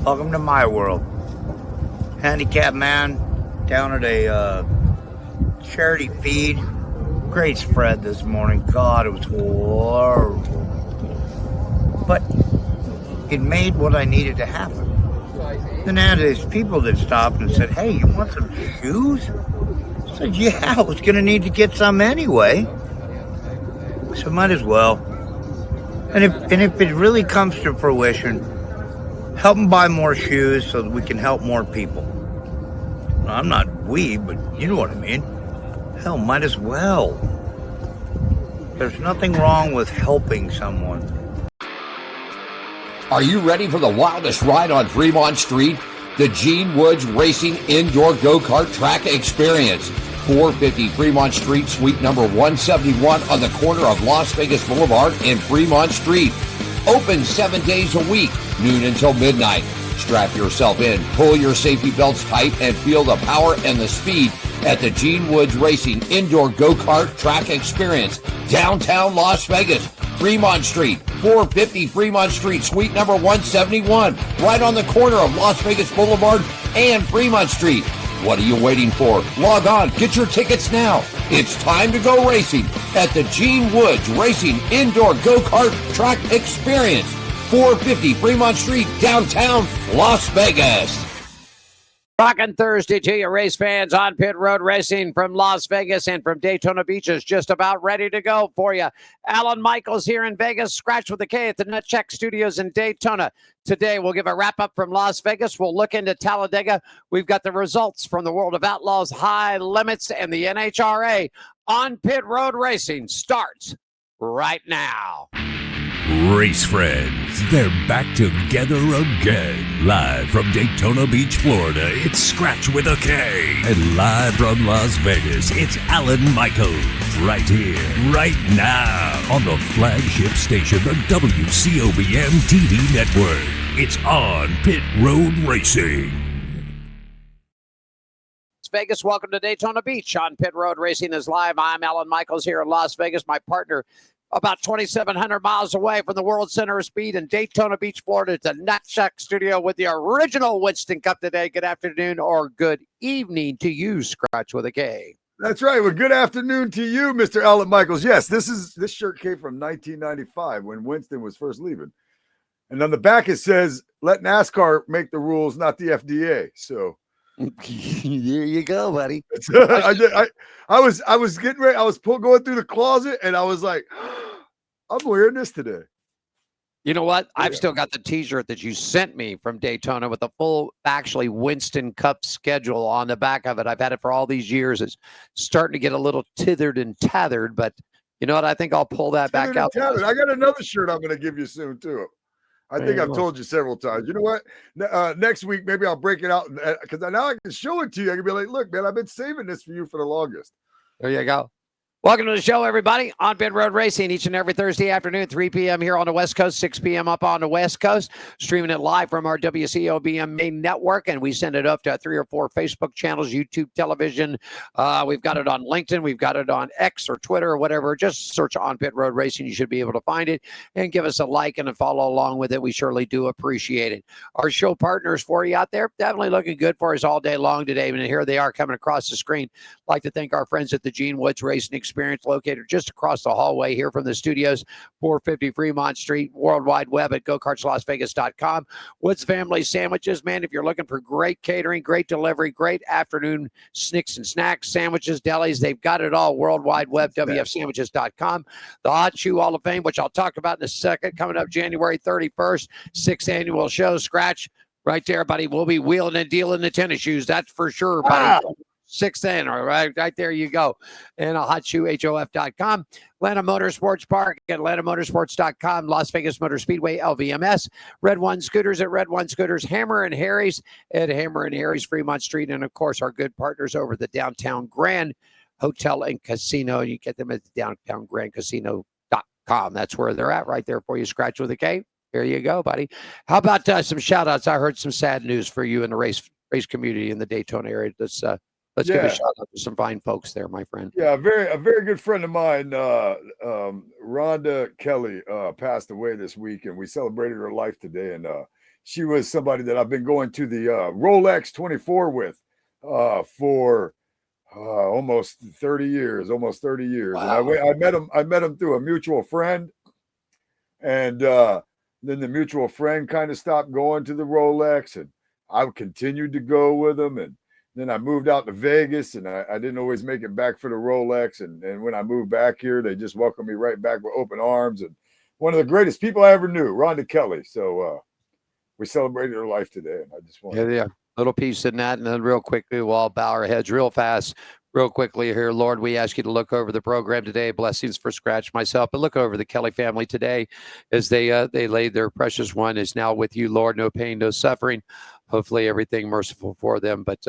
Welcome to my world. Handicapped man down at a charity feed. Great spread this morning. God, it was horrible. But it made what I needed to happen. Then I had these people that stopped and said, hey, you want some shoes? I said, yeah, I was going to need to get some anyway. So might as well. And if it really comes to fruition, help them buy more shoes so that we can help more people. I'm not we, but you know what I mean. Hell, might as well. There's nothing wrong with helping someone. Are you ready for the wildest ride on Fremont Street? The Gene Woods Racing Indoor Go-Kart Track Experience. 450 Fremont Street, suite number 171 on the corner of Las Vegas Boulevard and Fremont Street. Open 7 days a week, noon until midnight. Strap yourself in, pull your safety belts tight, and feel the power and the speed at the Gene Woods Racing Indoor Go-Kart Track Experience, downtown Las Vegas, Fremont Street, 450 Fremont Street, suite number 171, right on the corner of Las Vegas Boulevard and Fremont Street. What are you waiting for? Log on, get your tickets now. It's time to go racing at the Gene Woods Racing Indoor Go-Kart Track Experience, 450 Fremont Street, downtown Las Vegas. Rockin' Thursday to you, race fans on Pit Road Racing from Las Vegas and from Daytona Beach is just about ready to go for you. Alan Michaels here in Vegas, Skratch with a K at the Nutcheck Studios in Daytona. Today, we'll give a wrap-up from Las Vegas. We'll look into Talladega. We've got the results from the World of Outlaws, High Limits, and the NHRA on Pit Road Racing starts right now. Race friends, they're back together again. Live from Daytona Beach, Florida, it's Skratch with a K. And live from Las Vegas, it's Alan Michaels. Right here, right now, on the flagship station, the WCOBM TV network. It's on Pit Road Racing. Vegas, welcome to Daytona Beach on Pit Road Racing is live. I'm Alan Michaels here in Las Vegas. My partner about 2,700 miles away from the World Center of Speed in Daytona Beach, Florida. It's a Nutcheck Studio with the original Winston Cup today. Good afternoon or good evening to you, Skratch with a K. That's right. Well, good afternoon to you, Mr. Alan Michaels. Yes, this shirt came from 1995 when Winston was first leaving. And on the back it says, let NASCAR make the rules, not the FDA. So there you go, buddy. I was getting ready. I was going through the closet and I was like, I'm wearing this today. You know what? I've still got the t-shirt that you sent me from Daytona with the full, actually, Winston Cup schedule on the back of it. I've had it for all these years. It's starting to get a little tithered and tethered, but you know what? I think I'll pull that back out. I got another shirt I'm going to give you soon, too. I think I've told you several times. You know what? Next week, maybe I'll break it out because now I can show it to you. I can be like, look, man, I've been saving this for you for the longest. There you go. Welcome to the show, everybody, on Pit Road Racing each and every Thursday afternoon, 3 p.m. here on the West Coast, 6 p.m. up on the West Coast, streaming it live from our WCOBM main network, and we send it up to 3 or 4 Facebook channels, YouTube, television. We've got it on LinkedIn. We've got it on X or Twitter or whatever. Just search on Pit Road Racing. You should be able to find it and give us a like and a follow along with it. We surely do appreciate it. Our show partners for you out there, definitely looking good for us all day long today. And here they are coming across the screen. I'd like to thank our friends at the Gene Woods Racing Experience, located just across the hallway here from the studios, 450 Fremont Street, World Wide Web at gokartslasvegas.com. Woods Family Sandwiches, man, if you're looking for great catering, great delivery, great afternoon snicks and snacks, sandwiches, delis, they've got it all, World Wide Web, wfsandwiches.com. The Hot Shoe Hall of Fame, which I'll talk about in a second, coming up January 31st, 6th annual show, Skratch, right there, buddy. We'll be wheeling and dealing the tennis shoes, that's for sure, buddy. 6th in, all right there you go. And hotshoehof.com, Atlanta Motorsports Park, atlantamotorsports.com, Las Vegas Motor Speedway, LVMS, Red One Scooters at Red One Scooters, Hammer and Harry's at Hammer and Harry's, Fremont Street, and of course our good partners over the Downtown Grand Hotel and Casino. You get them at the downtowngrandcasino.com. That's where they're at right there for you, Skratch with a K. There you go, buddy. How about some shout outs? I heard some sad news for you in the race community in the Daytona area. Let's give a shout out to some fine folks there, my friend. Yeah, a very good friend of mine, Rhonda Kelly, passed away this week, and we celebrated her life today. And she was somebody that I've been going to the Rolex 24 with for almost 30 years. Wow. And I met him through a mutual friend. And then the mutual friend kind of stopped going to the Rolex, and I continued to go with him. And then I moved out to Vegas, and I didn't always make it back for the Rolex. And when I moved back here, they just welcomed me right back with open arms. And one of the greatest people I ever knew, Rhonda Kelly. So we celebrated her life today. And I just wanted Yeah. Little piece in that, and then real quickly, we'll all bow our heads real fast. Real quickly here, Lord, we ask you to look over the program today. Blessings for Skratch, myself, but look over the Kelly family today as they laid their precious one is now with you, Lord. No pain, no suffering. Hopefully, everything merciful for them. But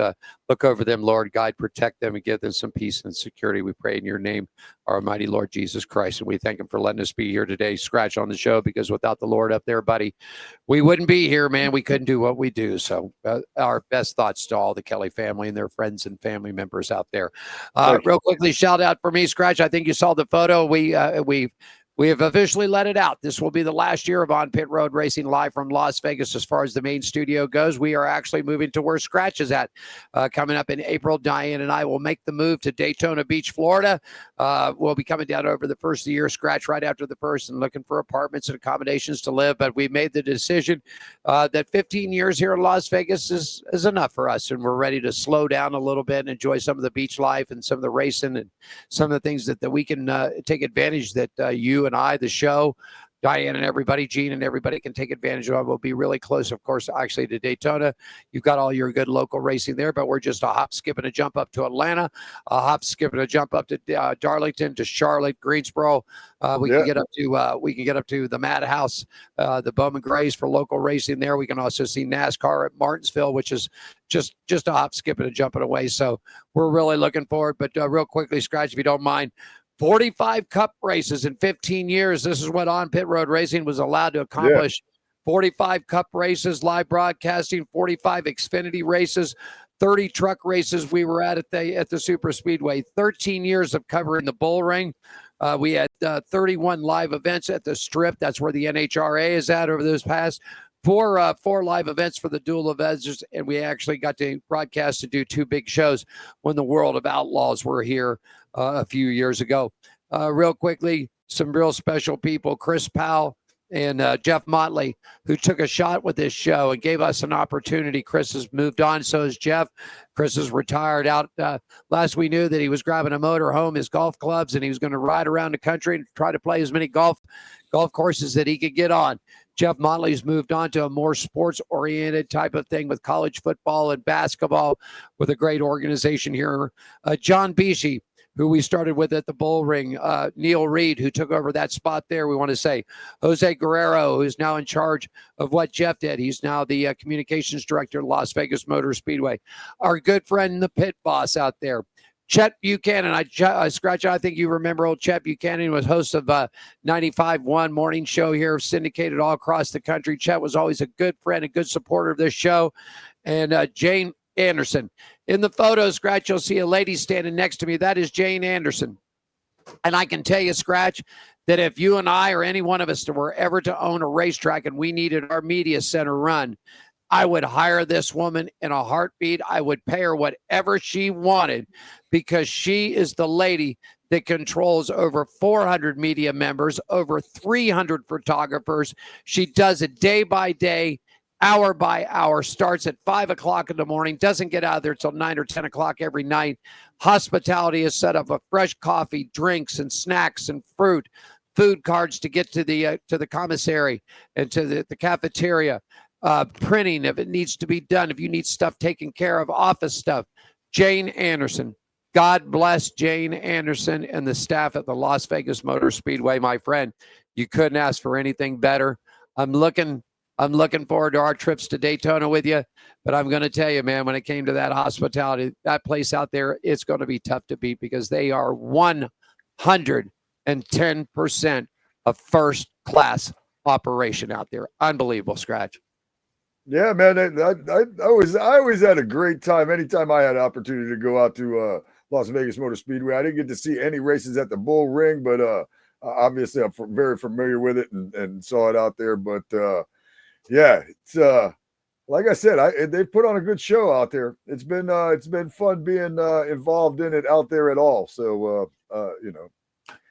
look over them, Lord. Guide, protect them, and give them some peace and security. We pray in your name, our mighty Lord Jesus Christ, and we thank him for letting us be here today. Skratch on the show, because without the Lord up there, buddy, we wouldn't be here, man. We couldn't do what we do. So our best thoughts to all the Kelly family and their friends and family members out there. Real quickly, shout out for me, Skratch. I think you saw the photo. We have officially let it out. This will be the last year of On Pit Road Racing live from Las Vegas as far as the main studio goes. We are actually moving to where Skratch is at coming up in April. Diane and I will make the move to Daytona Beach, Florida. We'll be coming down over the first of the year, Skratch right after the first, and looking for apartments and accommodations to live. But we made the decision that 15 years here in Las Vegas is enough for us, and we're ready to slow down a little bit and enjoy some of the beach life and some of the racing and some of the things that we can take advantage that you and I, the show, Diane and everybody, Gene and everybody can take advantage of. We'll be really close, of course, actually to Daytona. You've got all your good local racing there, but we're just a hop, skip, and a jump up to Atlanta, a hop, skip, and a jump up to Darlington, to Charlotte, Greensboro. We can get up to the Madhouse, the Bowman Grays for local racing there. We can also see NASCAR at Martinsville, which is just a hop, skip, and a jump away. So we're really looking forward. But real quickly, Skratch, if you don't mind, 45 cup races in 15 years. This is what On Pit Road Racing was allowed to accomplish. 45 cup races, live broadcasting, 45 Xfinity races, 30 truck races we were at the Super Speedway, 13 years of covering the bull ring. We had 31 live events at the Strip. That's where the NHRA is at over those past four live events for the Duel of Edges, and we actually got to broadcast and do 2 big shows when the World of Outlaws were here a few years ago. Real quickly, some real special people, Chris Powell and Jeff Motley, who took a shot with this show and gave us an opportunity. Chris has moved on, so has Jeff. Chris is retired out. Last we knew that he was grabbing a motor home, his golf clubs, and he was going to ride around the country and try to play as many golf courses that he could get on. Jeff Motley's moved on to a more sports-oriented type of thing with college football and basketball with a great organization here. John Bishi, who we started with at the Bull Ring, Neil Reed, who took over that spot there. We want to say Jose Guerrero, who's now in charge of what Jeff did. He's now the communications director at Las Vegas Motor Speedway. Our good friend, the pit boss out there, Chet Buchanan. Skratch, I think you remember old Chet Buchanan was host of 95.1 morning show here, syndicated all across the country. Chet was always a good friend, a good supporter of this show. And Jane Anderson. In the photo, Skratch, you'll see a lady standing next to me. That is Jane Anderson. And I can tell you, Skratch, that if you and I or any one of us were ever to own a racetrack and we needed our media center run, I would hire this woman in a heartbeat. I would pay her whatever she wanted, because she is the lady that controls over 400 media members, over 300 photographers. She does it day by day, hour by hour, starts at 5 o'clock in the morning, doesn't get out of there till 9 or 10 o'clock every night. Hospitality is set up with fresh coffee, drinks, and snacks and fruit, food cards to get to the commissary and to the cafeteria. Printing if it needs to be done, if you need stuff taken care of, office stuff. Jane Anderson. God bless Jane Anderson and the staff at the Las Vegas Motor Speedway, my friend. You couldn't ask for anything better. I'm looking forward to our trips to Daytona with you, but I'm going to tell you, man, when it came to that hospitality, that place out there, it's going to be tough to beat, because they are 110% a first-class operation out there. Unbelievable, Skratch. Yeah, man, I always had a great time. Anytime I had an opportunity to go out to Las Vegas Motor Speedway, I didn't get to see any races at the Bull Ring, but obviously I'm very familiar with it and saw it out there. But Yeah, it's like I said, they've put on a good show out there. It's been fun being involved in it out there at all. So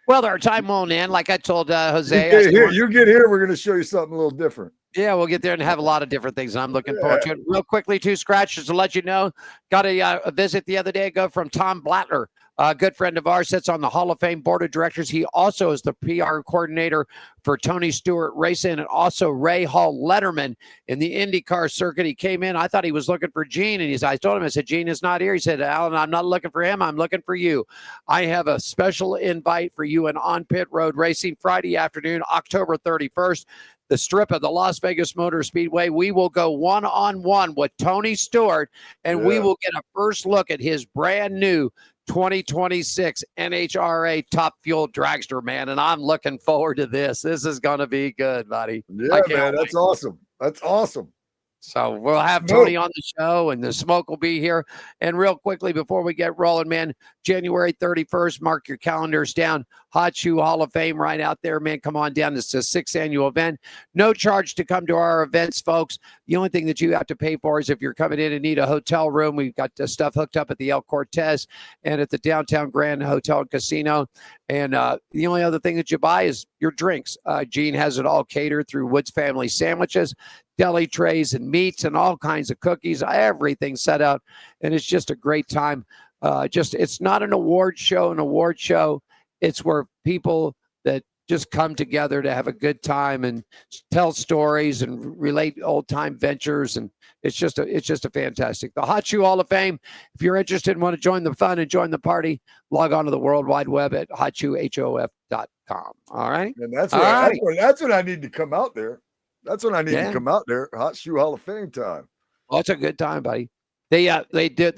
Well, our time won't end. Like I told Jose, you get here, we're going to show you something a little different. Yeah, we'll get there and have a lot of different things. And I'm looking forward to it. Yeah. Real quickly, too, Skratch, just to let you know, got a visit the other day ago from Tom Blattner, a good friend of ours, sits on the Hall of Fame board of directors. He also is the PR coordinator for Tony Stewart Racing and also Ray Hall Letterman in the IndyCar circuit. He came in. I thought he was looking for Gene, and I told him, I said, Gene is not here. He said, Alan, I'm not looking for him. I'm looking for you. I have a special invite for you in On Pit Road Racing Friday afternoon, October 31st. The strip of the Las Vegas Motor Speedway. We will go one-on-one with Tony Stewart, and we will get a first look at his brand new 2026 NHRA Top Fuel Dragster, man. And I'm looking forward to this. This is going to be good, buddy. Yeah, man, that's awesome. That's awesome. So we'll have Tony on the show, and the smoke will be here. And real quickly, before we get rolling, man, January 31st, mark your calendars down. Hot Shoe Hall of Fame right out there, man. Come on down. It's a 6th annual event. No charge to come to our events, folks. The only thing that you have to pay for is if you're coming in and need a hotel room. We've got the stuff hooked up at the El Cortez and at the Downtown Grand Hotel and Casino. And the only other thing that you buy is your drinks. Gene has it all catered through Woods Family Sandwiches, deli trays and meats and all kinds of cookies, everything set out. And it's just a great time. It's not an award show. It's where people that just come together to have a good time and tell stories and relate old time ventures. And it's just a fantastic. The Hot Shoe Hall of Fame. If you're interested and want to join the fun and join the party, log on to the World Wide Web at hotshoehof.com. All right. And that's when I need to come out there. That's when I need to come out there. Hot Shoe Hall of Fame time. Oh, it's a good time, buddy. They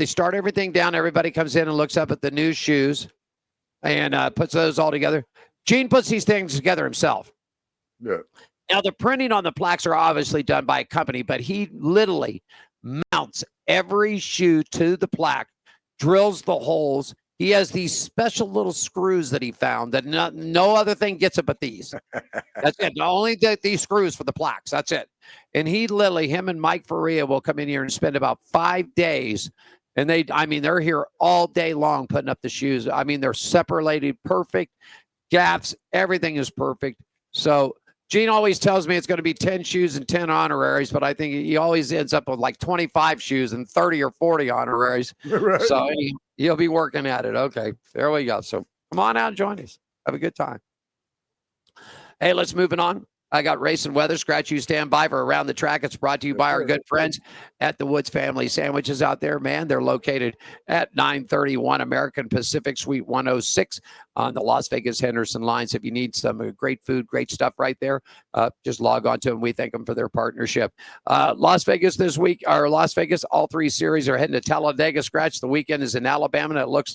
start everything down. Everybody comes in and looks up at the new shoes and puts those all together. Gene puts these things together himself. Yeah. Now, the printing on the plaques are obviously done by a company, but he literally mounts every shoe to the plaque, drills the holes. He has these special little screws that he found that no other thing gets it but these. That's it. Only these screws for the plaques. That's it. And him and Mike Faria will come in here and spend about 5 days. And they're here all day long putting up the shoes. I mean, they're separated, perfect gaps. Everything is perfect. So Gene always tells me it's going to be 10 shoes and 10 honoraries, but I think he always ends up with like 25 shoes and 30 or 40 honoraries. Right. So he'll be working at it. Okay, there we go. So come on out and join us. Have a good time. Hey, let's move it on. I got race and weather. Skratch, you stand by for Around the Track. It's brought to you by our good friends at the Woods Family Sandwiches out there, man. They're located at 931 American Pacific, Suite 106 on the Las Vegas Henderson lines. If you need some great food, great stuff right there, just log on to them. We thank them for their partnership. Las Vegas this week, all 3 series are heading to Talladega. Skratch, the weekend is in Alabama, and it looks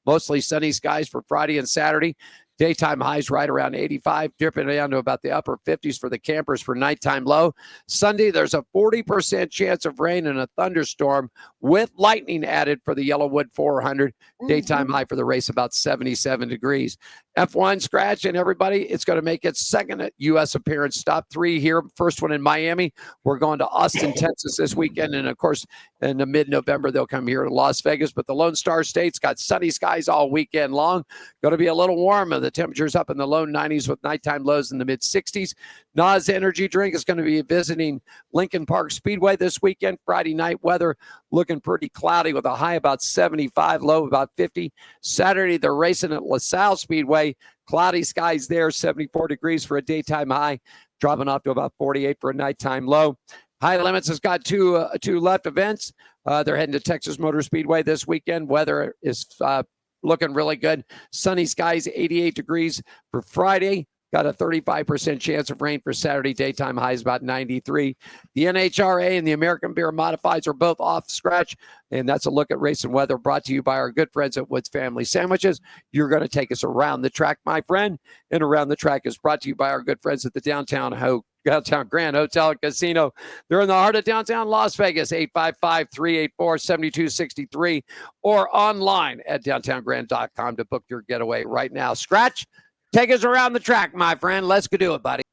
mostly sunny skies for Friday and Saturday. Daytime highs right around 85, dipping down to about the upper 50s for the campers for nighttime low. Sunday, there's a 40% chance of rain and a thunderstorm with lightning added for the Yellowwood 400. Daytime high for the race about 77 degrees. F1 Skratch and everybody, it's going to make its second U.S. appearance. Stop 3 here. First one in Miami. We're going to Austin, Texas this weekend. And, of course, in the mid-November, they'll come here to Las Vegas. But the Lone Star State's got sunny skies all weekend long. Going to be a little warmer. The temperature's up in the low 90s with nighttime lows in the mid-60s. NAS Energy Drink is going to be visiting Lincoln Park Speedway this weekend. Friday night weather looking pretty cloudy with a high about 75, low about 50. Saturday, they're racing at LaSalle Speedway. Cloudy skies there, 74 degrees for a daytime high, dropping off to about 48 for a nighttime low. High Limits has got two left events. They're heading to Texas Motor Speedway this weekend. Weather is looking really good. Sunny skies, 88 degrees for Friday. Got a 35% chance of rain for Saturday. Daytime highs about 93. The NHRA and the American Beer Modifieds are both off Skratch. And that's a look at race and weather brought to you by our good friends at Woods Family Sandwiches. You're going to take us around the track, my friend. And Around the Track is brought to you by our good friends at the Downtown Grand Hotel and Casino. They're in the heart of downtown Las Vegas, 855-384-7263, or online at downtowngrand.com to book your getaway right now. Skratch, take us around the track, my friend. Let's go do it, buddy.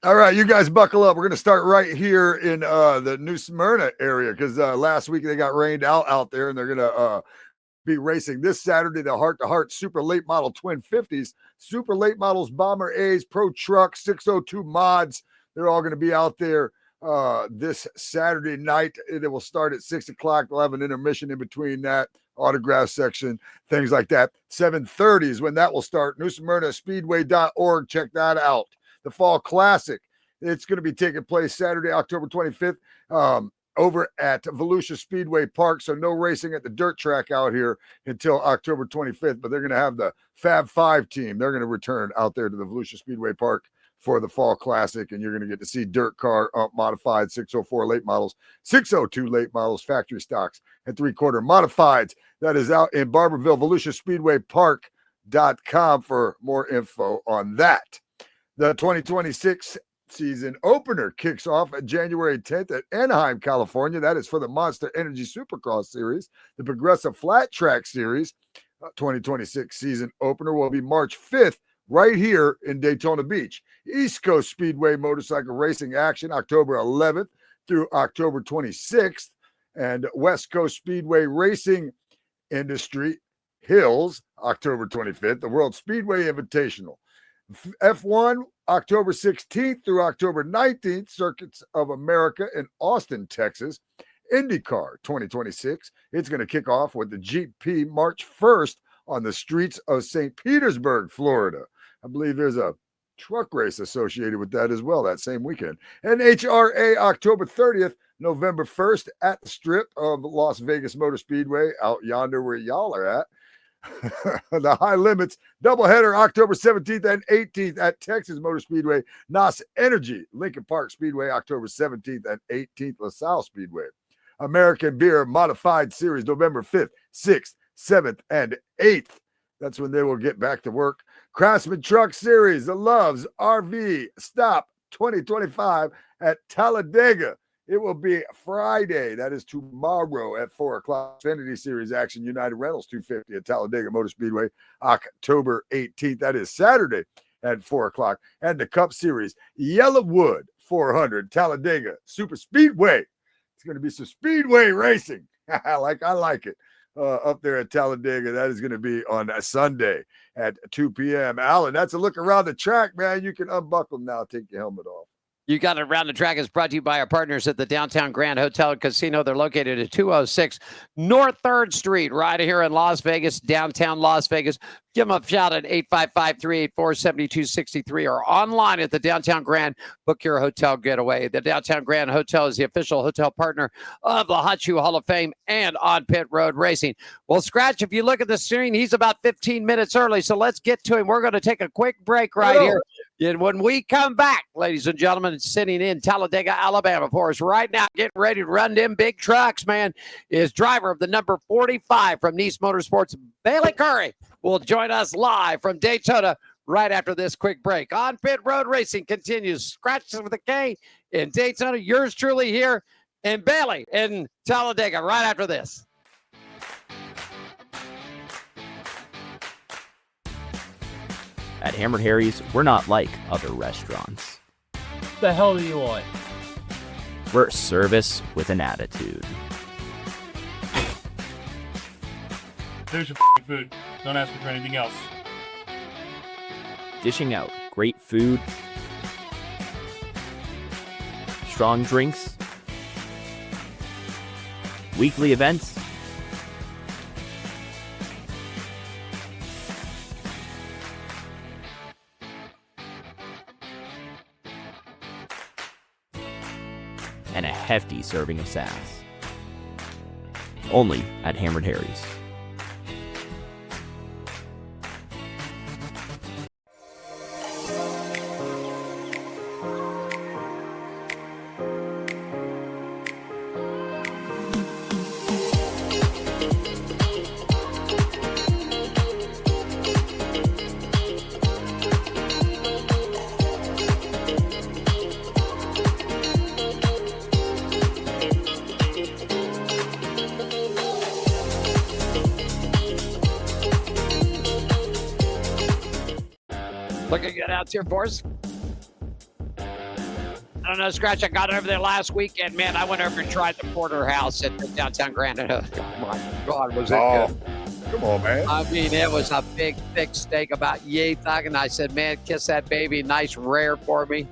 All right, you guys buckle up. We're going to start right here in the New Smyrna area because last week they got rained out there, and they're going to be racing this Saturday the heart-to-heart super late model twin 50s, super late models, Bomber A's, Pro Truck, 602 mods. They're all going to be out there this Saturday night. It will start at 6 o'clock. They'll have an intermission in between that, autograph section, things like that. 7:30 is when that will start. NewSmyrnaSpeedway.org. Check that out. The Fall Classic. It's going to be taking place Saturday, October 25th. Over at Volusia Speedway Park. So no racing at the dirt track out here until October 25th, but they're going to have the Fab 5 team. They're going to return out there to the Volusia Speedway Park for the Fall Classic, and you're going to get to see dirt car, modified 604 late models, 602 late models, factory stocks, and 3/4 modifieds. That is out in Barberville, VolusiaSpeedwayPark.com for more info on that. The 2026 season opener kicks off at January 10th at Anaheim, California. That is for the Monster Energy Supercross Series. The Progressive Flat Track Series 2026 season opener will be March 5th right here in Daytona Beach. East Coast Speedway motorcycle racing action October 11th through October 26th. And West Coast Speedway Racing Industry Hills October 25th. The World Speedway Invitational. F1 October 16th through October 19th, Circuits of America in Austin, Texas. IndyCar 2026. It's going to kick off with the GP March 1st on the streets of St. Petersburg, Florida. I believe there's a truck race associated with that as well that same weekend. And HRA October 30th, November 1st at the Strip of Las Vegas Motor Speedway out yonder where y'all are at. The High Limits doubleheader October 17th and 18th at Texas Motor Speedway, NOS Energy, Lincoln Park Speedway October 17th and 18th, LaSalle Speedway. American Beer Modified Series November 5th, 6th, 7th, and 8th. That's when they will get back to work. Craftsman Truck Series, the Loves RV Stop 2025 at Talladega. It will be Friday. That is tomorrow at 4 o'clock. Xfinity Series action, United Rentals 250 at Talladega Motor Speedway, October 18th. That is Saturday at 4 o'clock. And the Cup Series, Yellowwood 400, Talladega Super Speedway. It's going to be some speedway racing. I like it. Up there at Talladega. That is going to be on a Sunday at 2 p.m. Alan, that's a look around the track, man. You can unbuckle now. Take your helmet off. You got it. Around the Track is brought to you by our partners at the Downtown Grand Hotel and Casino. They're located at 206 North 3rd Street, right here in Las Vegas, downtown Las Vegas. Give them a shout at 855-384-7263 or online at the Downtown Grand. Book your hotel getaway. The Downtown Grand Hotel is the official hotel partner of the Hot Shoe Hall of Fame and On Pit Road Racing. Well, Skratch, if you look at the screen, he's about 15 minutes early, so let's get to him. We're going to take a quick break right here. And when we come back, ladies and gentlemen, sitting in Talladega, Alabama for us right now, getting ready to run them big trucks, man, is driver of the number 45 from Nice Motorsports, Bayley Currey, will join us live from Daytona right after this quick break. On Pit Road Racing continues. Skratch with a K in Daytona. Yours truly here in Bayley in Talladega right after this. At Hammered Harry's, we're not like other restaurants. What the hell do you want? We're service with an attitude. There's your food. Don't ask me for anything else. Dishing out great food, strong drinks, weekly events, and a hefty serving of sass. Only at Hammered Harry's. Looking good out here for us. I don't know, Scratch. I got over there last weekend, man. I went over and tried the porterhouse at the downtown Grand. Oh my God, was it good? Come on, man. I mean, it was a big, thick steak, about yay thick. And I said, man, kiss that baby, nice rare for me.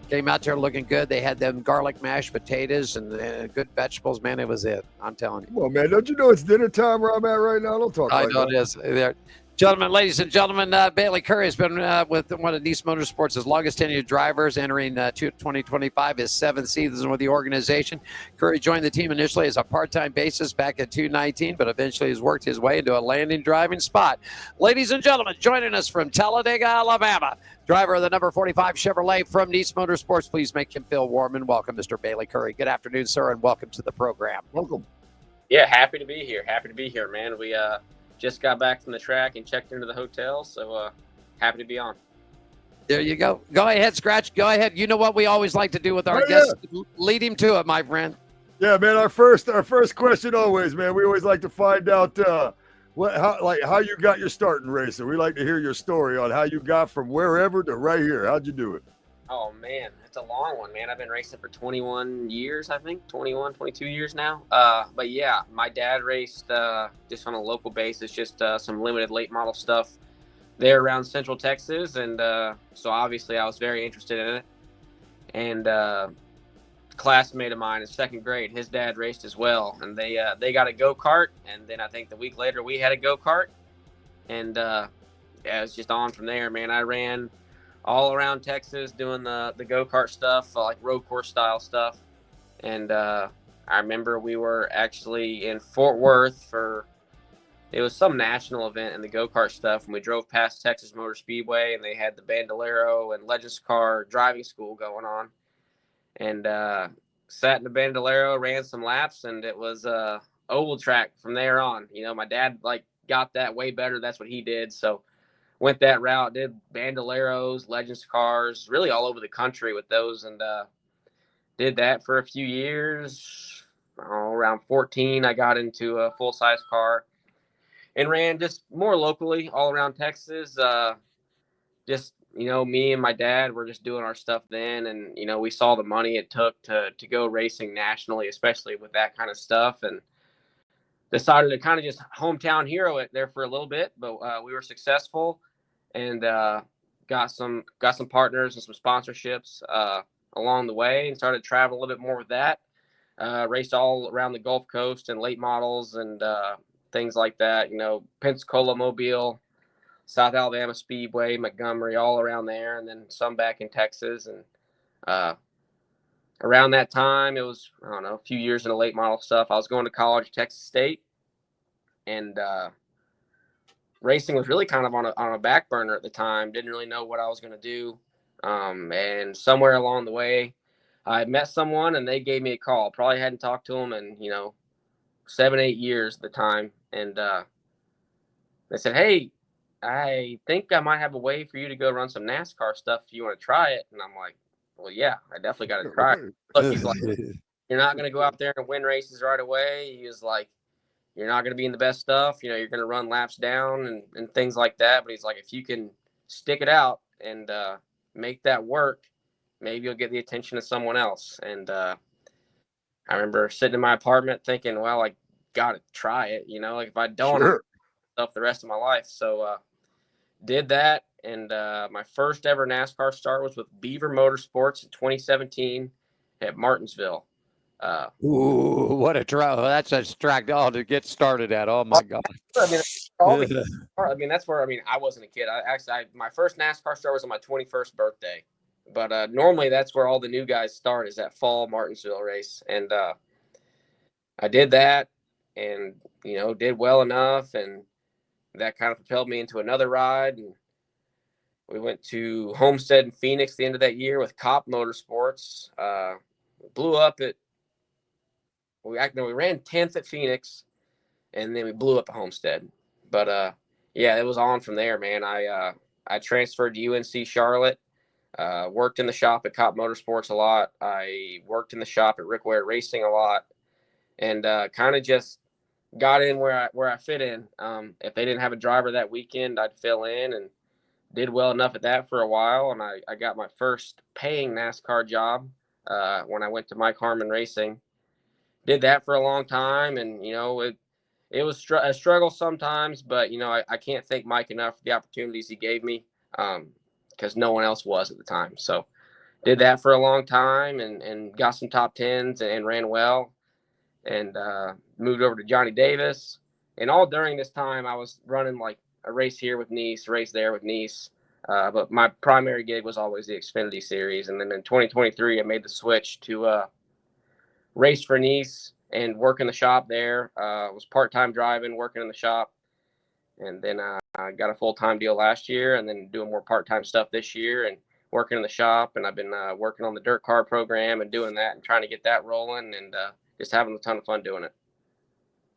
Came out there looking good. They had them garlic mashed potatoes and good vegetables. Man, it was it. I'm telling you. Come on, man. Don't you know it's dinner time where I'm at right now? Don't talk I like know that. it is. There. Gentlemen, ladies and gentlemen, Bayley Currey has been with one of Nice Motorsports' longest tenured drivers, entering 2025, his 7th season with the organization. Currey joined the team initially as a part-time basis back in 2019, but eventually has worked his way into a landing driving spot. Ladies and gentlemen, joining us from Talladega, Alabama, driver of the number 45 Chevrolet from Nice Motorsports. Please make him feel warm and welcome, Mr. Bayley Currey. Good afternoon, sir, and welcome to the program. Welcome. Yeah, happy to be here. Happy to be here, man. We just got back from the track and checked into the hotel, so happy to be on. There you go. Go ahead, Skratch. Go ahead. You know what we always like to do with our guests? Lead him to it, my friend. Yeah, man. Our first question always, man. We always like to find out how you got your start in racing. We like to hear your story on how you got from wherever to right here. How'd you do it? Oh, man, it's a long one, man. I've been racing for 21 years, I think, 22 years now. But, yeah, my dad raced just on a local basis, just some limited late model stuff there around Central Texas. And so, obviously, I was very interested in it. And classmate of mine in 2nd grade, his dad raced as well. And they got a go-kart. And then I think the week later we had a go-kart. And, yeah, it was just on from there, man. I ran all around Texas doing the go-kart stuff, like road course style stuff. And I remember we were actually in Fort Worth it was some national event in the go-kart stuff, and we drove past Texas Motor Speedway, and they had the Bandolero and Legends Car driving school going on. And sat in the Bandolero, ran some laps, and it was oval track from there on. You know, my dad got that way better. That's what he did. So went that route, did Bandoleros, Legends Cars, really all over the country with those, and did that for a few years. Around 14, I got into a full-size car and ran just more locally all around Texas. Just, me and my dad were just doing our stuff then, and, we saw the money it took to go racing nationally, especially with that kind of stuff, and decided to kind of just hometown hero it there for a little bit, but we were successful. And got some partners and some sponsorships along the way, and started traveling a little bit more with that. Raced all around the Gulf Coast and late models and things like that. Pensacola, Mobile, South Alabama Speedway, Montgomery, all around there, and then some back in Texas. And around that time, it was, a few years in the late model stuff. I was going to college at Texas State, and racing was really kind of on a back burner at the time. Didn't really know what I was going to do. And somewhere along the way, I met someone and they gave me a call. Probably hadn't talked to them in, 7-8 years at the time. And they said, hey, I think I might have a way for you to go run some NASCAR stuff if you want to try it. And I'm like, well, yeah, I definitely got to try it. Look, he's like, you're not going to go out there and win races right away. He was like, you're not going to be in the best stuff. You're going to run laps down and things like that. But he's like, if you can stick it out and make that work, maybe you'll get the attention of someone else. And I remember sitting in my apartment thinking, well, I got to try it. If I don't, Sure. stuff the rest of my life. So did that. And my first ever NASCAR start was with Beaver Motorsports in 2017 at Martinsville. Ooh, what a try. That's a track to get started at. Oh, my God. That's where, I wasn't a kid. My first NASCAR start was on my 21st birthday. But normally that's where all the new guys start, is that fall Martinsville race. And I did that and, did well enough. And that kind of propelled me into another ride. And we went to Homestead in Phoenix the end of that year with Cop Motorsports. Blew up at, we ran 10th at Phoenix, and then we blew up at Homestead. But yeah, it was on from there, man. I transferred to UNC Charlotte, worked in the shop at Cop Motorsports a lot. I worked in the shop at Rick Ware Racing a lot, and kind of just got in where I fit in. If they didn't have a driver that weekend, I'd fill in, and did well enough at that for a while. And I got my first paying NASCAR job when I went to Mike Harmon Racing. Did that for a long time, and it was a struggle sometimes, but I can't thank Mike enough for the opportunities he gave me, because no one else was at the time. So did that for a long time, and got some top tens and ran well, and moved over to Johnny Davis. And all during this time, I was running like a race here with Nice, a race there with Nice. But my primary gig was always the Xfinity Series. And then in 2023, I made the switch to race for Nice and work in the shop there. Was part-time driving, working in the shop. And then I got a full-time deal last year, and then doing more part-time stuff this year and working in the shop. And I've been working on the dirt car program and doing that and trying to get that rolling, and just having a ton of fun doing it.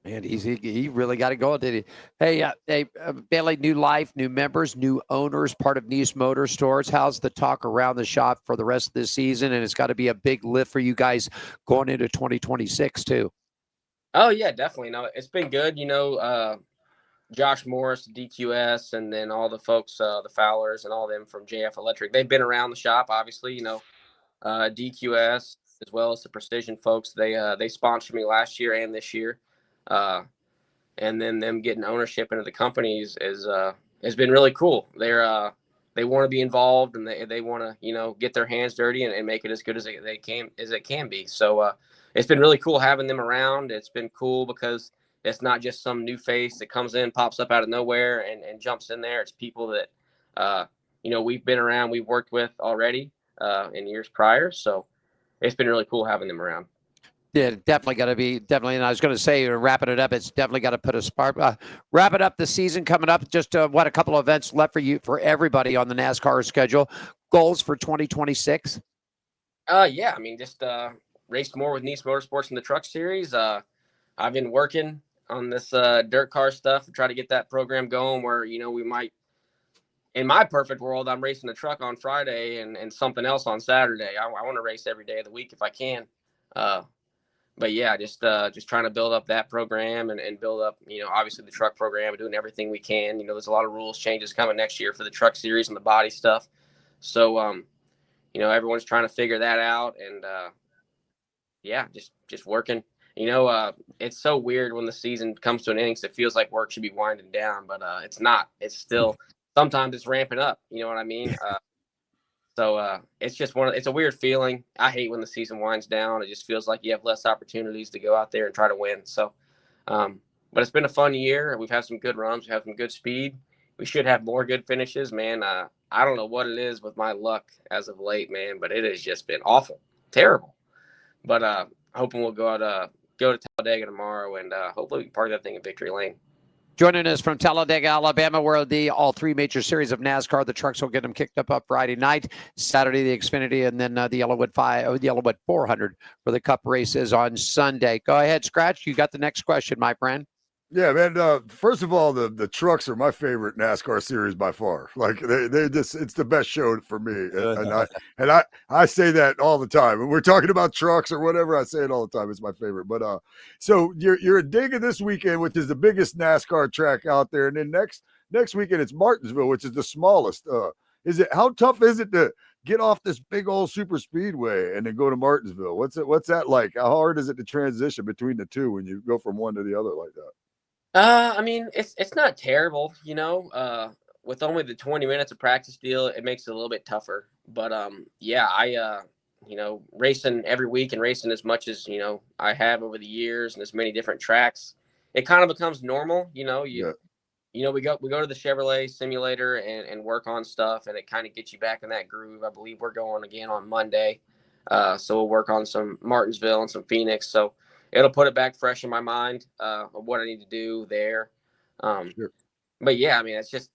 Man, he really got it going, did he? Hey, Bayley, new life, new members, new owners, part of Nice Motorsports. How's the talk around the shop for the rest of this season? And it's got to be a big lift for you guys going into 2026 too. Oh yeah, definitely. No, it's been good. Josh Morris, DQS, and then all the folks, the Fowlers and all them from JF Electric. They've been around the shop, obviously. DQS as well as the Precision folks. They sponsored me last year and this year. And then them getting ownership into the companies has been really cool. They want to be involved, and they want to get their hands dirty and make it as good as it can be. So it's been really cool having them around. It's been cool because it's not just some new face that comes in, pops up out of nowhere and jumps in there. It's people that we've been around, we've worked with already in years prior. So it's been really cool having them around. Yeah, definitely got to be definitely. And I was going to say, wrapping it up, it's definitely got to put a spark. Wrapping up the season coming up. Just a couple of events left for everybody on the NASCAR schedule. Goals for 2026. Yeah, I mean, just race more with Nice Motorsports in the Truck Series. I've been working on this dirt car stuff to try to get that program going. Where we might. In my perfect world, I'm racing a truck on Friday and something else on Saturday. I want to race every day of the week if I can. But yeah, just trying to build up that program and build up, obviously the truck program and doing everything we can. There's a lot of rules changes coming next year for the truck series and the body stuff. So, everyone's trying to figure that out, and yeah, just working. It's so weird when the season comes to an end because it feels like work should be winding down, but it's not. It's still sometimes it's ramping up. You know what I mean? So it's just it's a weird feeling. I hate when the season winds down. It just feels like you have less opportunities to go out there and try to win. So, but it's been a fun year. We've had some good runs. We have some good speed. We should have more good finishes, man. I don't know what it is with my luck as of late, man, but it has just been awful, terrible. But hoping we'll go to Talladega tomorrow, and hopefully we can park that thing in Victory Lane. Joining us from Talladega, Alabama, where all three major series of NASCAR, the trucks will get them kicked up Friday night, Saturday the Xfinity, and then the Yellowwood 400 for the Cup races on Sunday. Go ahead, Skratch. You got the next question, my friend. Yeah, man. First of all, the trucks are my favorite NASCAR series by far. Like they just, it's the best show for me. And I say that all the time. When we're talking about trucks or whatever, I say it all the time. It's my favorite. But so you're a Dega this weekend, which is the biggest NASCAR track out there, and then next weekend it's Martinsville, which is the smallest. How tough is it to get off this big old super speedway and then go to Martinsville? What's that like? How hard is it to transition between the two when you go from one to the other like that? I mean, it's not terrible, with only the 20 minutes of practice deal, it makes it a little bit tougher. But yeah, I racing every week and racing as much as, I have over the years and as many different tracks, it kind of becomes normal. We go to the Chevrolet simulator and work on stuff, and it kind of gets you back in that groove. I believe we're going again on Monday. So we'll work on some Martinsville and some Phoenix. So it'll put it back fresh in my mind of what I need to do there. Sure. But yeah, I mean, it's just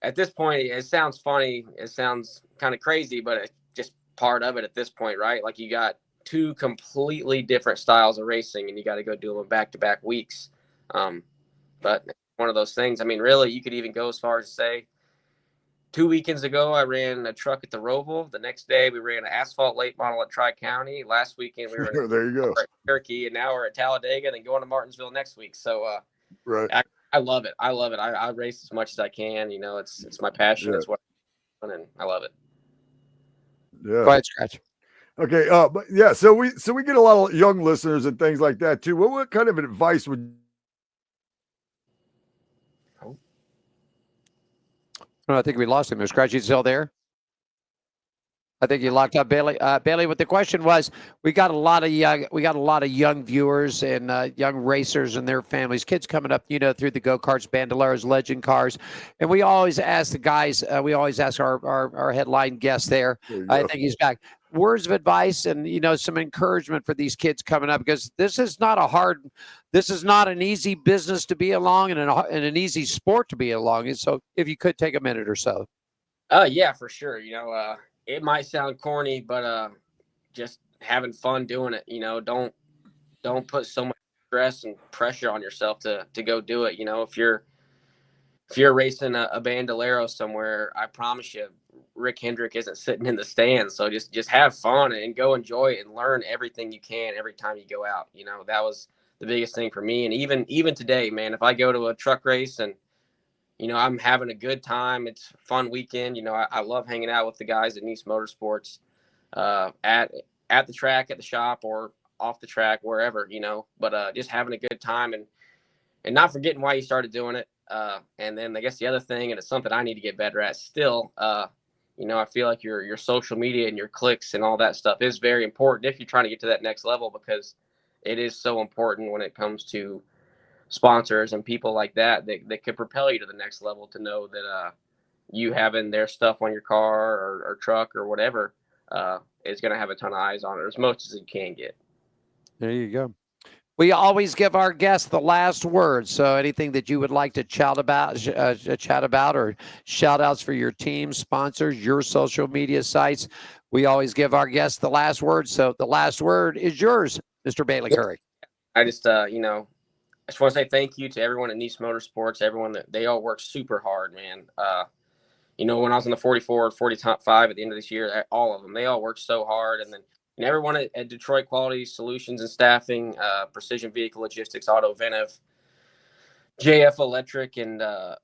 at this point, it sounds funny. It sounds kind of crazy, but it's just part of it at this point, right? Like you got two completely different styles of racing, and you got to go do them back-to-back weeks. But one of those things, I mean, really, you could even go as far as to say 2 weekends ago, I ran a truck at the Roval. The next day, we ran an asphalt late model at Tri-County. Last weekend, we were there you go. At Turkey, and now we're at Talladega, and then going to Martinsville next week. So, right. I love it. I love it. I race as much as I can. It's my passion. Yeah. It's what I want, and I love it. Yeah. Go ahead, Skratch. Okay, but yeah, so we get a lot of young listeners and things like that too. What kind of advice would? Oh, I think we lost him. Is Skratch still there? I think you locked up Bayley. Bayley, what the question was, we got a lot of young viewers and young racers and their families, kids coming up, through the go-karts, bandoleros, legend cars. And we always ask the guys, we always ask our headline guest there. I think he's back. Words of advice and, some encouragement for these kids coming up, because this is not an easy business to be along and an easy sport to be along. And so if you could take a minute or so. Yeah, for sure. It might sound corny, but just having fun doing it. Don't put so much stress and pressure on yourself to go do it. If you're racing a bandolero somewhere, I promise you, Rick Hendrick isn't sitting in the stands. So just have fun and go enjoy it and learn everything you can every time you go out. That was the biggest thing for me. And even today, man, if I go to a truck race and I'm having a good time, it's a fun weekend. I love hanging out with the guys at Nice Motorsports, at the track, at the shop, or off the track, wherever, but just having a good time and not forgetting why you started doing it. And then I guess the other thing, and it's something I need to get better at still, I feel like your social media and your clicks and all that stuff is very important if you're trying to get to that next level, because it is so important when it comes to sponsors and people like that could propel you to the next level, to know that you having their stuff on your car or truck or whatever is going to have a ton of eyes on it, as much as it can get. There you go. We always give our guests the last word. So anything that you would like to chat about, or shout outs for your team, sponsors, your social media sites, we always give our guests the last word. So the last word is yours, Mr. Bayley Currey. I just, I just want to say thank you to everyone at Nice Motorsports, everyone that they all work super hard, man. When I was in the 44, 45 at the end of this year, all of them, they all worked so hard. And then everyone at Detroit Quality Solutions and Staffing, Precision Vehicle Logistics, Auto Venev, JF Electric, and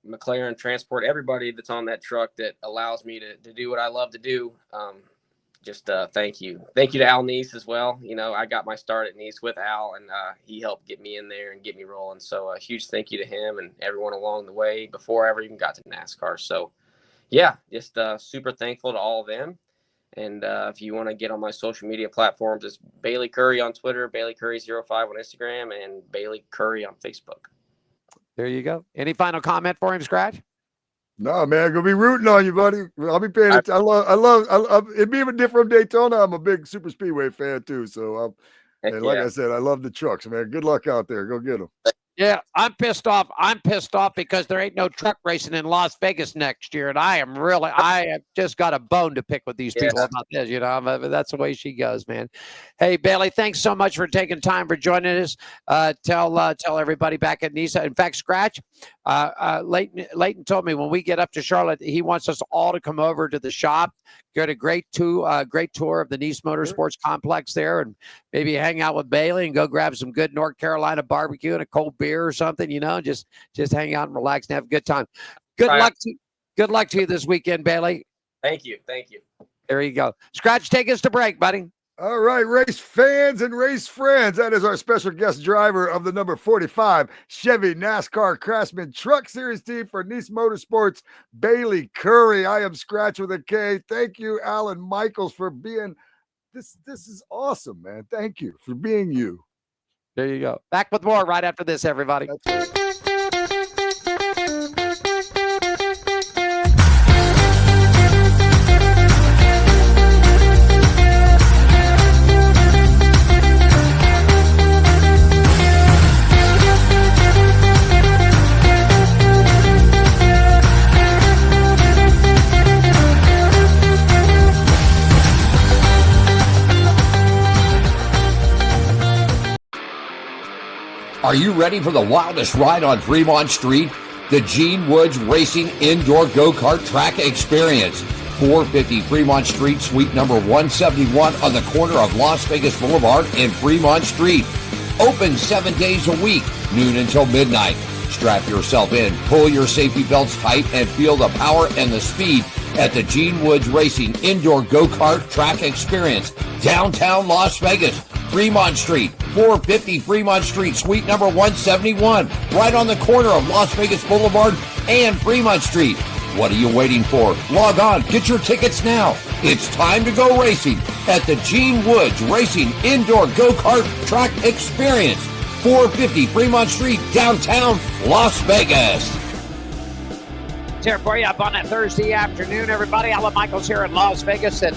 McLaren Transport, everybody that's on that truck that allows me to do what I love to do. Thank you. Thank you to Al Nice as well. I got my start at Nice with Al, and he helped get me in there and get me rolling. So a huge thank you to him and everyone along the way before I ever even got to NASCAR. So yeah, just super thankful to all of them. And if you want to get on my social media platforms, it's Bayley Currey on Twitter, Bayley Currey 05 on Instagram, and Bayley Currey on Facebook. There you go. Any final comment for him, Skratch? No, man, gonna be rooting on you, buddy. I'll be paying attention. I love it being different from Daytona. I'm a big super speedway fan too. So like I said, I love the trucks, man. Good luck out there. Go get them. Yeah, I'm pissed off. I'm pissed off because there ain't no truck racing in Las Vegas next year, and I have just got a bone to pick with these people about this. That's the way she goes, man. Hey, Bayley, thanks so much for taking time for joining us. Tell everybody back at Nice. In fact, Skratch, Leighton told me when we get up to Charlotte, he wants us all to come over to the shop, get a great tour of the Nice Motorsports complex there, and maybe hang out with Bayley and go grab some good North Carolina barbecue and a cold beer or something, just hang out and relax and have a good time. Good luck to you this weekend, Bayley. Thank you. There you go. Skratch, take us to break, buddy. All right, race fans and race friends. That is our special guest driver of the number 45 Chevy NASCAR Craftsman Truck Series team for Nice Motorsports, Bayley Currey. I am Skratch with a K. Thank you, Alan Michaels, for being this. This is awesome, man. Thank you for being you. There you go. Back with more right after this, everybody. Are you ready for the wildest ride on Fremont Street? The Gene Woods Racing Indoor Go-Kart Track Experience. 450 Fremont Street, suite number 171 on the corner of Las Vegas Boulevard and Fremont Street. Open 7 days a week, noon until midnight. Strap yourself in, pull your safety belts tight, and feel the power and the speed at the Gene Woods Racing Indoor Go-Kart Track Experience, downtown Las Vegas, Fremont Street, 450 Fremont Street, suite number 171, right on the corner of Las Vegas Boulevard and Fremont Street. What are you waiting for? Log on, get your tickets now. It's time to go racing at the Gene Woods Racing Indoor Go-Kart Track Experience, 450 Fremont Street, downtown Las Vegas. Here for you up on a Thursday afternoon, everybody. Alan Michaels here in Las Vegas at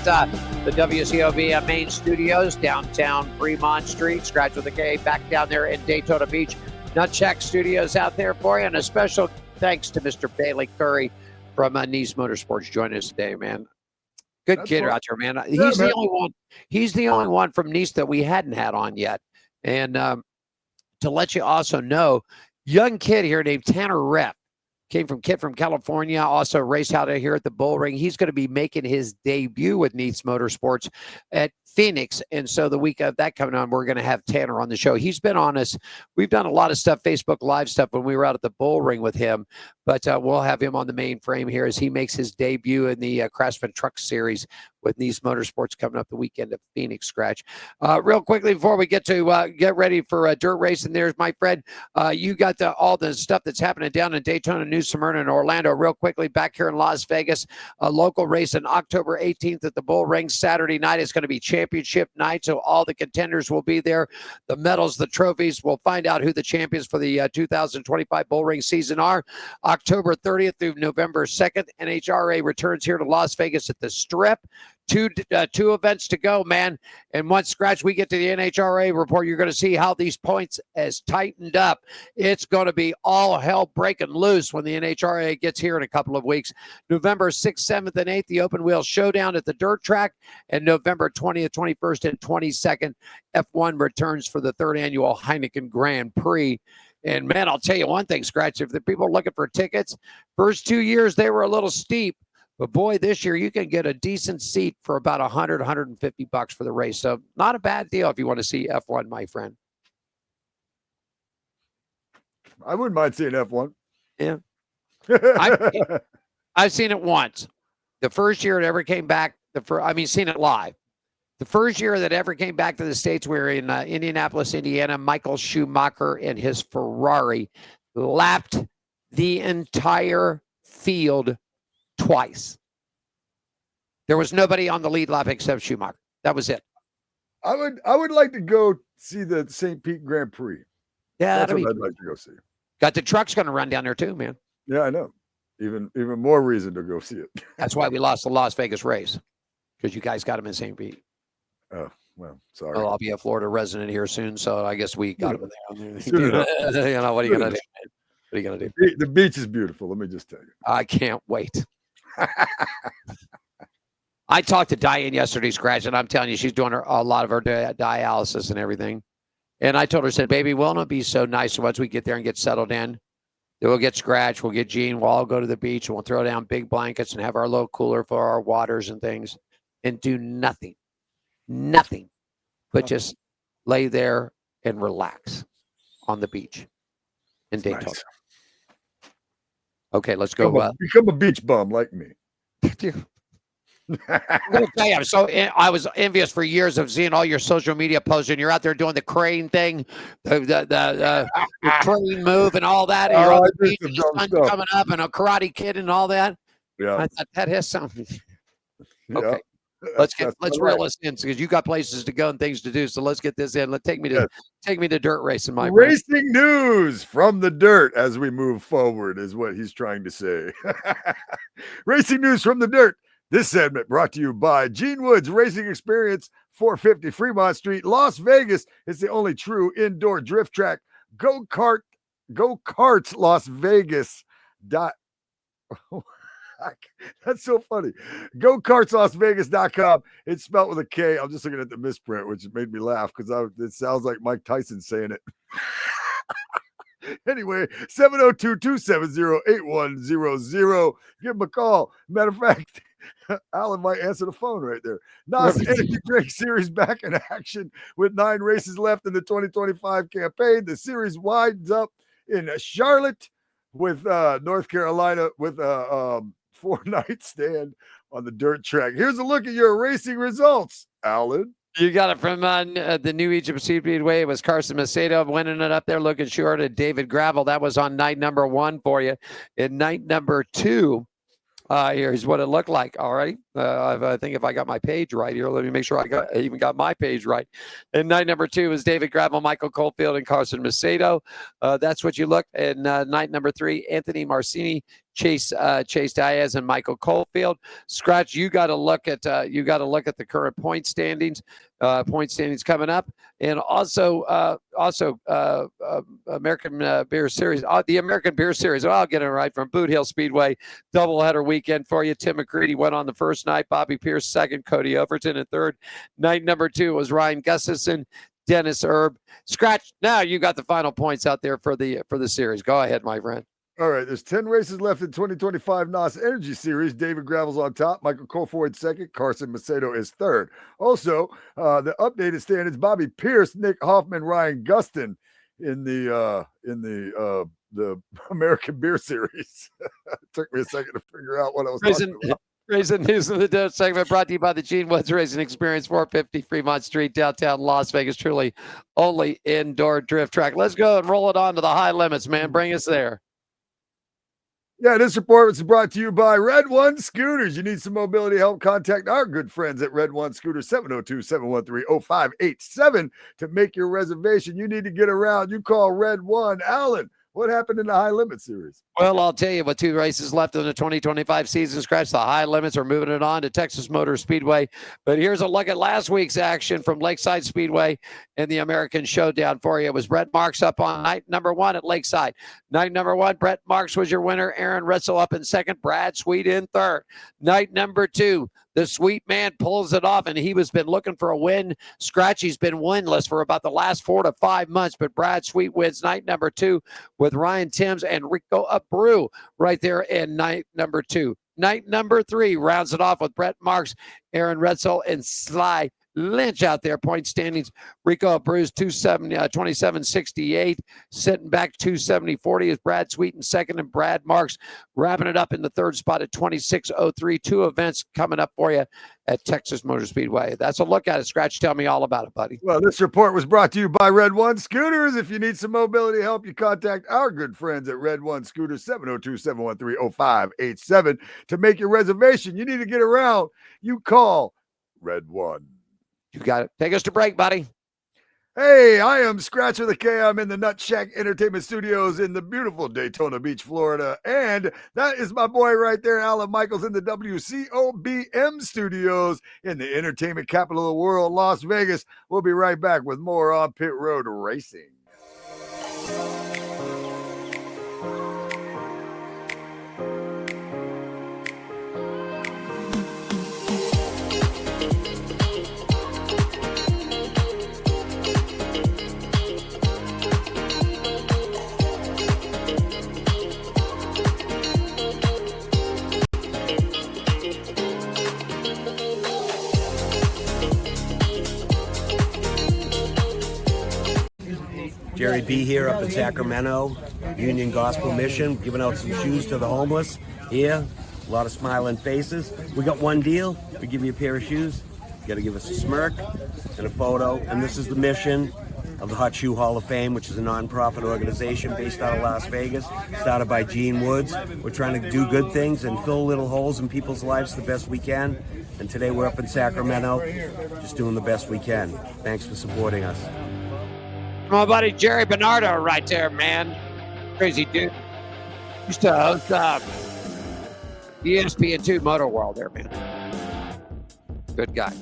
the WCOB main studios, downtown Fremont Street. Skratch with a K back down there in Daytona Beach. Nutcheck Studios out there for you. And a special thanks to Mr. Bayley Currey from Nice Motorsports joining us today, man. Good kid out there, man. He's the only one. He's the only one from Nice that we hadn't had on yet. And to let you also know, young kid here named Tanner Rep. Came from California, also raced out here at the Bull Ring. He's going to be making his debut with Nice Motorsports at Phoenix. And so the week of that coming on, we're going to have Tanner on the show. He's been on us. We've done a lot of stuff, Facebook Live stuff when we were out at the Bull Ring with him. But we'll have him on the main frame here as he makes his debut in the Craftsman Truck Series with Nice Motorsports coming up the weekend at Phoenix, Skratch. Real quickly before we get to get ready for dirt racing, there's my friend. You got all the stuff that's happening down in Daytona, New Smyrna, and Orlando. Real quickly, back here in Las Vegas, a local race on October 18th at the Bull Ring. Saturday night is going to be championship night, so all the contenders will be there. The medals, the trophies. We'll find out who the champions for the 2025 Bull Ring season are. October 30th through November 2nd, NHRA returns here to Las Vegas at the Strip. Two events to go, man. And once, Skratch, we get to the NHRA report, you're going to see how these points has tightened up. It's going to be all hell breaking loose when the NHRA gets here in a couple of weeks. November 6th, 7th, and 8th, the Open Wheel Showdown at the Dirt Track. And November 20th, 21st, and 22nd, F1 returns for the third annual Heineken Grand Prix. And, man, I'll tell you one thing, Skratch. If the people are looking for tickets, first 2 years, they were a little steep. But, boy, this year you can get a decent seat for about $100, $150 for the race. So not a bad deal if you want to see F1, my friend. I wouldn't mind seeing F1. Yeah. I've seen it once. The first year it ever came back, seen it live. The first year that ever came back to the States, we were in Indianapolis, Indiana. Michael Schumacher and his Ferrari lapped the entire field twice. There was nobody on the lead lap except Schumacher. That was it. I would like to go see the St. Pete Grand Prix. Yeah, that's what I'd like to go see. Got the trucks going to run down there too, man. Yeah, I know. Even more reason to go see it. That's why we lost the Las Vegas race, because you guys got them in St. Pete. Oh, well, sorry. Well, I'll be a Florida resident here soon, so I guess we got them there. You know, what are you going to do? What are you going to do? The beach is beautiful. Let me just tell you. I can't wait. I talked to Diane yesterday, Skratch, and I'm telling you, she's doing a lot of her dialysis and everything. And I told her, said, baby, won't it be so nice once we get there and get settled in? Then we'll get Skratch, we'll get Gene, we'll all go to the beach, and we'll throw down big blankets and have our little cooler for our waters and things and do nothing, but just lay there and relax on the beach in Daytona. Nice. Okay, let's go. Become a beach bum like me. I'm gonna tell you, I was envious for years of seeing all your social media posts, and you're out there doing the crane thing, the crane move, and all that. And you're on the beach, and the sun's coming up, and a Karate Kid, and all that. Yeah, I thought that has something. Okay, yeah. let's reel this in, because you got places to go and things to do. So let's get this in. Take me to dirt racing, my racing friend. News from the dirt as we move forward is what he's trying to say. Racing news from the dirt. This segment brought to you by Gene Woods Racing Experience, 450 Fremont Street, Las Vegas. It's the only true indoor drift track. Go-Karts Las Vegas. That's so funny. GoKartsLasVegas.com. It's spelled with a K. I'm just looking at the misprint, which made me laugh because it sounds like Mike Tyson saying it. Anyway, 702-270-8100. Give him a call. Matter of fact, Alan might answer the phone right there. NOS Energy Drink Series back in action with 9 races left in the 2025 campaign. The series winds up in Charlotte with North Carolina with 4-night stand on the dirt track. Here's a look at your racing results, Alan. You got it from the New Egypt Speedway. It was Carson Macedo winning it up there, looking short at David Gravel. That was on night number 1 for you. In night number 2, here's what it looked like. All right. I think if I got my page right here, let me make sure I even got my page right. And night number 2 was David Gravel, Michael Caulfield, and Carson Macedo. That's what you look. And night number 3, Anthony Marcini, Chase Diaz, and Michael Caulfield. Skratch, you got to look at the current point standings. Coming up, and also American Beer Series, the American Beer Series. I'll get it right, from Boot Hill Speedway, doubleheader weekend for you. Tim McCready went on the first night, Bobby Pierce second, Cody Overton in third. Night number 2 was Ryan Gustafson, Dennis Erb. Skratch, now you got the final points out there for the series. Go ahead, my friend. All right, there's 10 races left in 2025 NOS Energy Series. David Gravel's on top. Michael Caulfield second. Carson Macedo is third. Also, the updated standings: Bobby Pierce, Nick Hoffman, Ryan Gustin in the American Beer Series. It took me a second to figure out what I was talking about. Racing News of the Day segment brought to you by the Gene Woods Racing Experience, 450 Fremont Street, downtown Las Vegas. Truly only indoor drift track. Let's go and roll it on to the high limits, man. Bring us there. Yeah, this report was brought to you by Red One Scooters. You need some mobility help, contact our good friends at Red One Scooters, 702-713-0587 to make your reservation. You need to get around. You call Red One. Alan, what happened in the High Limit Series? Well, I'll tell you, with 2 races left in the 2025 season, Skratch, the high limits are moving it on to Texas Motor Speedway. But here's a look at last week's action from Lakeside Speedway and the American Showdown for you. It was Brett Marks up on night number 1 at Lakeside. Night number 1, Brett Marks was your winner. Aaron Ritzel up in second. Brad Sweet in third. Night number 2, the Sweet man pulls it off, and he was been looking for a win. Scratchy's been winless for about the last 4 to 5 months, but Brad Sweet wins night number 2 with Ryan Timms and Rico Abreu right there in night number 2. Night number 3 rounds it off with Brett Marks, Aaron Retzel, and Sly Lynch out there. Point standings: Rico Abreu's 27.68, sitting back 270.40 is Brad Sweet in second, and Brad Marks wrapping it up in the third spot at 26.03. 2 events coming up for you at Texas Motor Speedway. That's a look at it. Skratch, tell me all about it, buddy. Well, this report was brought to you by Red One Scooters. If you need some mobility help, you contact our good friends at Red One Scooters, 702-713-0587 to make your reservation. You need to get around. You call Red One. You got it. Take us to break, buddy. Hey, I am Skratch with a K. I'm in the Nut Shack Entertainment Studios in the beautiful Daytona Beach, Florida. And that is my boy right there, Alan Michaels, in the WCOBM Studios in the entertainment capital of the world, Las Vegas. We'll be right back with more on Pit Road Racing. Jerry B here up in Sacramento, Union Gospel Mission, giving out some shoes to the homeless. Here, a lot of smiling faces. We got one deal. We give you a pair of shoes. You got to give us a smirk and a photo. And this is the mission of the Hot Shoe Hall of Fame, which is a non-profit organization based out of Las Vegas, started by Gene Woods. We're trying to do good things and fill little holes in people's lives the best we can. And today we're up in Sacramento, just doing the best we can. Thanks for supporting us. My buddy Jerry Bernardo right there, man. Crazy dude. Used to host ESPN2 Motor World there, man. Good guy.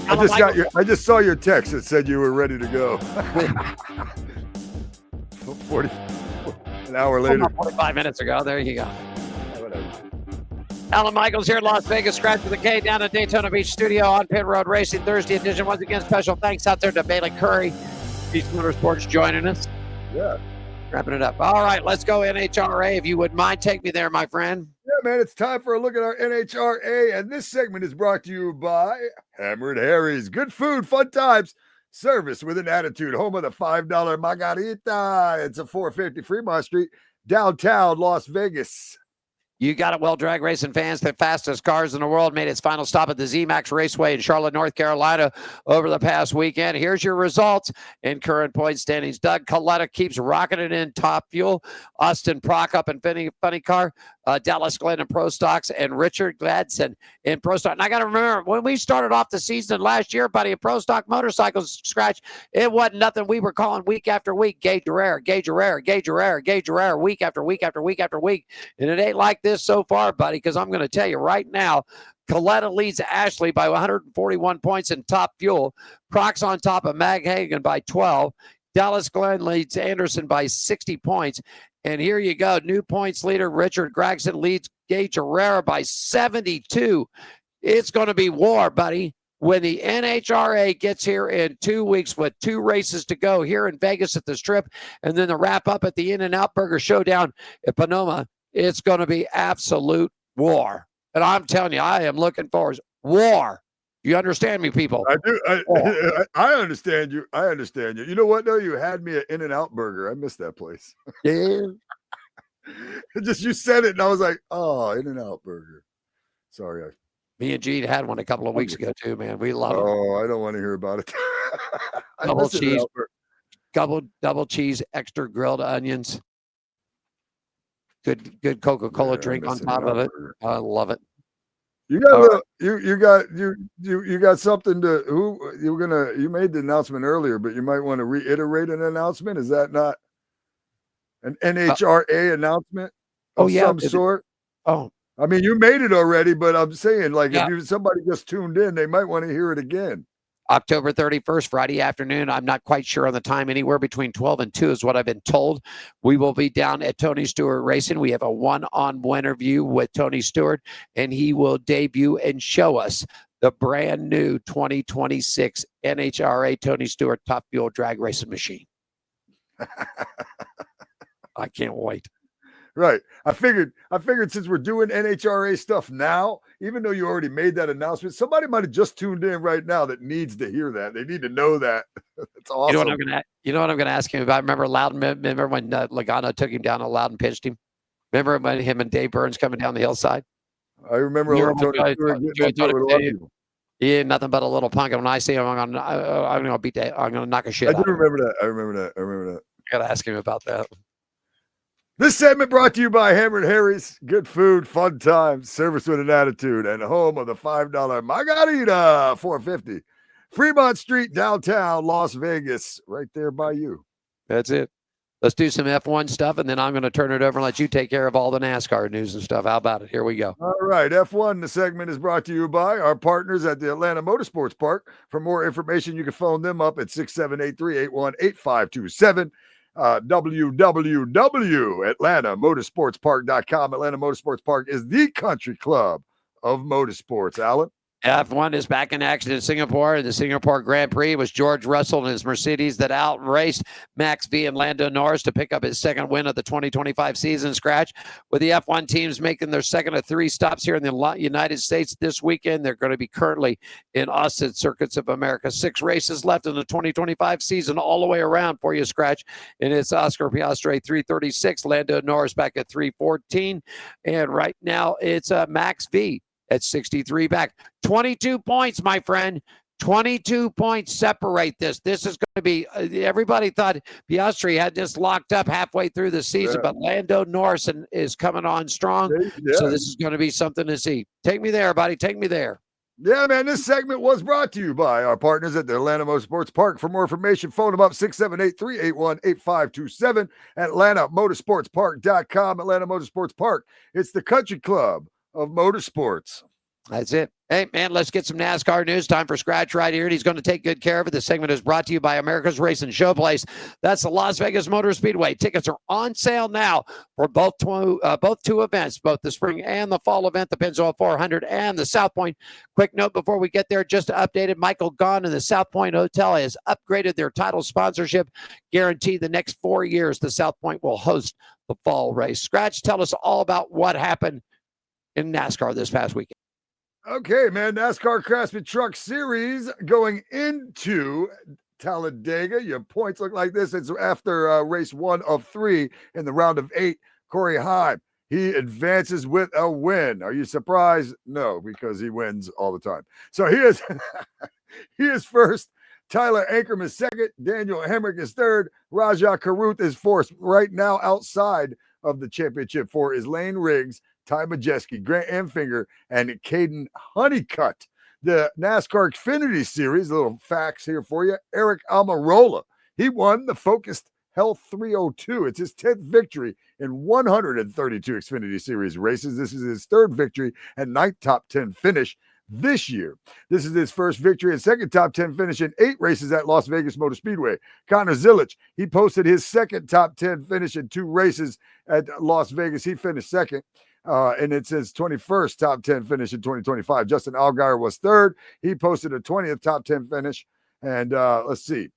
I just saw your text that said you were ready to go. 40 an hour later. 45 minutes ago. There you go. Alan Michaels here in Las Vegas, Skratch with a K down at Daytona Beach Studio on Pit Road Racing Thursday edition. Once again, special thanks out there to Bayley Currey, Beach Motorsports, joining us. Yeah. Wrapping it up. All right, let's go NHRA. If you wouldn't mind, take me there, my friend. Yeah, man, it's time for a look at our NHRA, and this segment is brought to you by Hammered Harry's. Good food, fun times, service with an attitude. Home of the $5 margarita. It's a 450 Fremont Street, downtown Las Vegas. You got it. Well, drag racing fans, the fastest cars in the world made its final stop at the ZMAX Raceway in Charlotte, North Carolina over the past weekend. Here's your results in current point standings. Doug Coletta keeps rocking it in Top Fuel. Austin Prokop and Funny Car. Dallas Glenn in Pro Stocks, and Richard Gladson in Pro Stock. And I got to remember, when we started off the season last year, buddy, at Pro Stock Motorcycles, Scratch, it wasn't nothing. We were calling week after week, Gage Herrera, Gage Herrera, Gage Herrera, Gage Herrera, week after week after week after week. And it ain't like this so far, buddy, because I'm going to tell you right now, Coletta leads Ashley by 141 points in Top Fuel. Croc's on top of Mag Hagan by 12. Dallas Glenn leads Anderson by 60 points. And here you go. New points leader Richard Gregson leads Gage Herrera by 72. It's going to be war, buddy. When the NHRA gets here in 2 weeks with 2 races to go here in Vegas at the Strip, and then the wrap up at the In-N-Out Burger Showdown at Panoma, it's going to be absolute war. And I'm telling you, I am looking forward to war. You understand me, people? I do. I understand you. I understand you. You know what, though? You had me at In-N-Out Burger. I missed that place. Yeah. Just you said it, and I was like, oh, In-N-Out Burger. Sorry. Me and Gene had one a couple of weeks ago, too, man. We love it. Oh, I don't want to hear about it. Double cheese. Double cheese, extra grilled onions. Good Coca-Cola drink on top of it. I love it. You got you got something to you made the announcement earlier, but you might want to reiterate an announcement. Is that not an NHRA announcement of some sort? Oh, I mean, you made it already, but I'm saying, like, if somebody just tuned in, they might want to hear it again. October 31st, Friday afternoon. I'm not quite sure on the time. Anywhere between 12 and 2 is what I've been told. We will be down at Tony Stewart Racing. We have a one-on-one interview with Tony Stewart, and he will debut and show us the brand new 2026 NHRA Tony Stewart Top Fuel drag racing machine. I can't wait. Right. I figured since we're doing NHRA stuff now, even though you already made that announcement, somebody might have just tuned in right now that needs to hear that. They need to know that. That's awesome. You know what I'm gonna ask him about? Remember Loudon? Remember when Logano took him down to Loudon, pitched him? Remember when him and Dave Burns coming down the hillside? I remember he ain't nothing but a little punk. And when I see him, I'm gonna beat that. I'm gonna knock a shit out. I remember that. I gotta ask him about that. This segment brought to you by Hammered Harry's. Good food, fun times, service with an attitude, and home of the $5 Margarita, $4.50. Fremont Street, downtown Las Vegas, right there by you. That's it. Let's do some F1 stuff, and then I'm going to turn it over and let you take care of all the NASCAR news and stuff. How about it? Here we go. All right. F1, the segment is brought to you by our partners at the Atlanta Motorsports Park. For more information, you can phone them up at 678-381-8527. www.atlantamotorsportspark.com. Atlanta Motorsports Park is the country club of motorsports. Alan? F1 is back in action in Singapore. The Singapore Grand Prix was George Russell and his Mercedes that outraced Max V and Lando Norris to pick up his second win of the 2025 season. Scratch, with the F1 teams making their second of 3 stops here in the United States this weekend. They're going to be currently in Austin Circuits of America. 6 races left in the 2025 season all the way around for you, Scratch. And it's Oscar Piastri 336, Lando Norris back at 314. And right now it's Max V at 63 back. 22 points, my friend. 22 points separate this. This is going to be, everybody thought Piastri had this locked up halfway through the season, but Lando Norris is coming on strong. So this is going to be something to see. Take me there, buddy. Take me there. Yeah, man, this segment was brought to you by our partners at the Atlanta Motorsports Park. For more information, phone them up, 678-381-8527, atlantamotorsportspark.com. Atlanta Motorsports Park. It's the country club of motorsports. That's it. Hey, man, let's get some NASCAR news. Time for Scratch right here, and he's going to take good care of it. This segment is brought to you by America's Racing Showplace. That's the Las Vegas Motor Speedway. Tickets are on sale now for both two events, both the spring and the fall event, the Pennzoil 400 and the South Point. Quick note before we get there, just updated, Michael Gaughan and the South Point Hotel has upgraded their title sponsorship. Guaranteed the next 4 years, the South Point will host the fall race. Scratch, tell us all about what happened in NASCAR this past weekend. Okay, man. NASCAR Craftsman Truck Series going into Talladega. Your points look like this. It's after race 1 of 3 in the round of 8. Corey Heim, He advances with a win. Are you surprised? No, because he wins all the time. So he is he is first. Tyler Ankerman is second. Daniel Hemrick is third. Raja Karuth is fourth. Right now, outside of the championship four is Lane Riggs, Ty Majeski, Grant Enfinger, and Caden Honeycutt. The NASCAR Xfinity Series, a little facts here for you. Eric Almirola, he won the Focused Health 302. It's his 10th victory in 132 Xfinity Series races. This is his third victory and 9th top 10 finish this year. This is his first victory and second top 10 finish in 8 races at Las Vegas Motor Speedway. Connor Zilic, he posted his second top 10 finish in 2 races at Las Vegas. He finished second. And it's his 21st top 10 finish in 2025. Justin Allgaier was third. He posted a 20th top 10 finish. And let's see.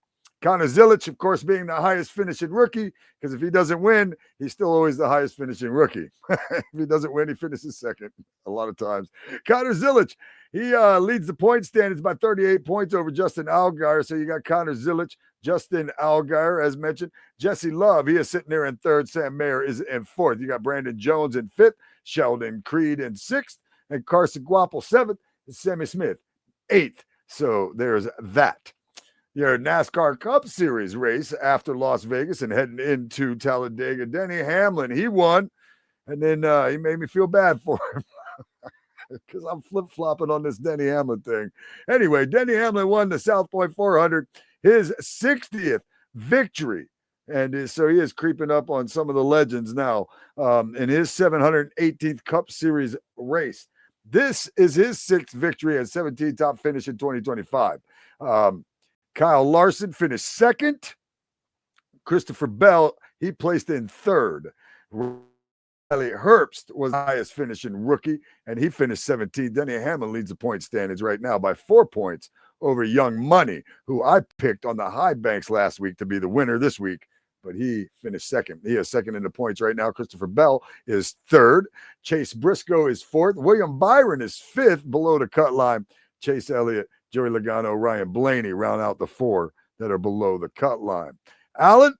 Connor Zilic, of course, being the highest finishing rookie, because if he doesn't win, he's still always the highest finishing rookie. If he doesn't win, he finishes second a lot of times. Connor Zilic, he leads the point standings by 38 points over Justin Allgaier. So you got Connor Zilic, Justin Allgaier, as mentioned. Jesse Love, he is sitting there in third. Sam Mayer is in fourth. You got Brandon Jones in fifth, Sheldon Creed in sixth, and Carson Guapel seventh, and Sammy Smith eighth. So there's that. Your NASCAR Cup Series race after Las Vegas and heading into Talladega. Denny Hamlin, he won, and then he made me feel bad for him because I'm flip-flopping on this Denny Hamlin thing. Anyway, Denny Hamlin won the South Point 400, his 60th victory, and so he is creeping up on some of the legends now in his 718th Cup Series race. This is his 6th victory and 17th top finish in 2025. Kyle Larson finished second. Christopher Bell, he placed in third. Riley Herbst was the highest finishing rookie, and he finished 17th. Denny Hamlin leads the point standings right now by 4 points over Young Money, who I picked on the high banks last week to be the winner this week, but he finished second. He is second in the points right now. Christopher Bell is third. Chase Briscoe is fourth. William Byron is fifth below the cut line. Chase Elliott, Joey Logano, Ryan Blaney round out the 4 that are below the cut line. Alan?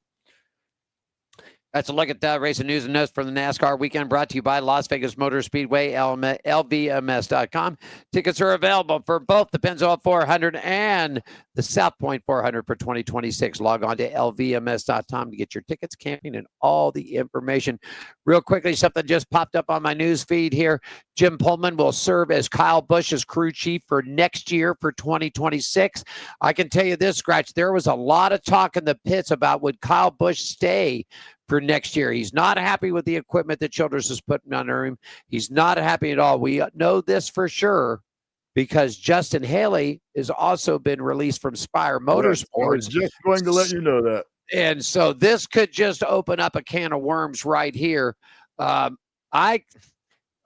That's a look at that racing news and notes from the NASCAR weekend, brought to you by Las Vegas Motor Speedway, LVMS.com. Tickets are available for both the Pennzoil 400 and the South Point 400 for 2026. Log on to LVMS.com to get your tickets, camping, and all the information. Real quickly, something just popped up on my news feed here. Jim Pullman will serve as Kyle Busch's crew chief for next year for 2026. I can tell you this, Skratch, there was a lot of talk in the pits about would Kyle Busch stay for next year. He's not happy with the equipment that Childress is putting under him. He's not happy at all. We know this for sure because Justin Haley has also been released from Spire Motorsports. I was just going to let you know that. And so this could just open up a can of worms right here. A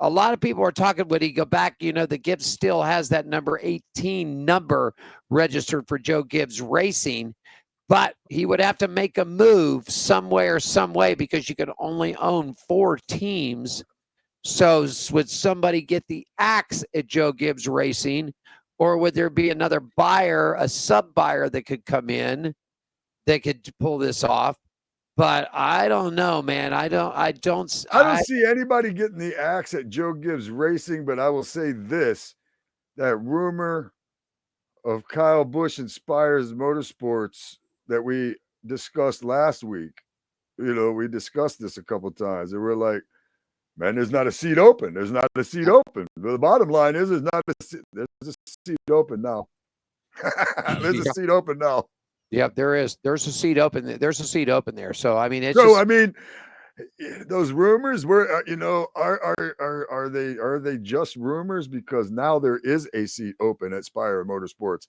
lot of people are talking, would he go back? You know, the Gibbs still has that number 18 number registered for Joe Gibbs Racing. But he would have to make a move somewhere, some way, because you could only own 4 teams. So would somebody get the axe at Joe Gibbs Racing, or would there be another buyer, a sub-buyer that could come in that could pull this off? But I don't know, man. I don't see anybody getting the axe at Joe Gibbs Racing, but I will say this, that rumor of Kyle Busch and Spires Motorsports that we discussed last week, you know, we discussed this a couple of times, and we're like, man, there's not a seat open. There's not a seat open. The bottom line is there's a seat open now. There's a seat open now. Yeah, there is. There's a seat open. There's a seat open there. So I mean, those rumors were, you know, are they just rumors? Because now there is a seat open at Spire Motorsports.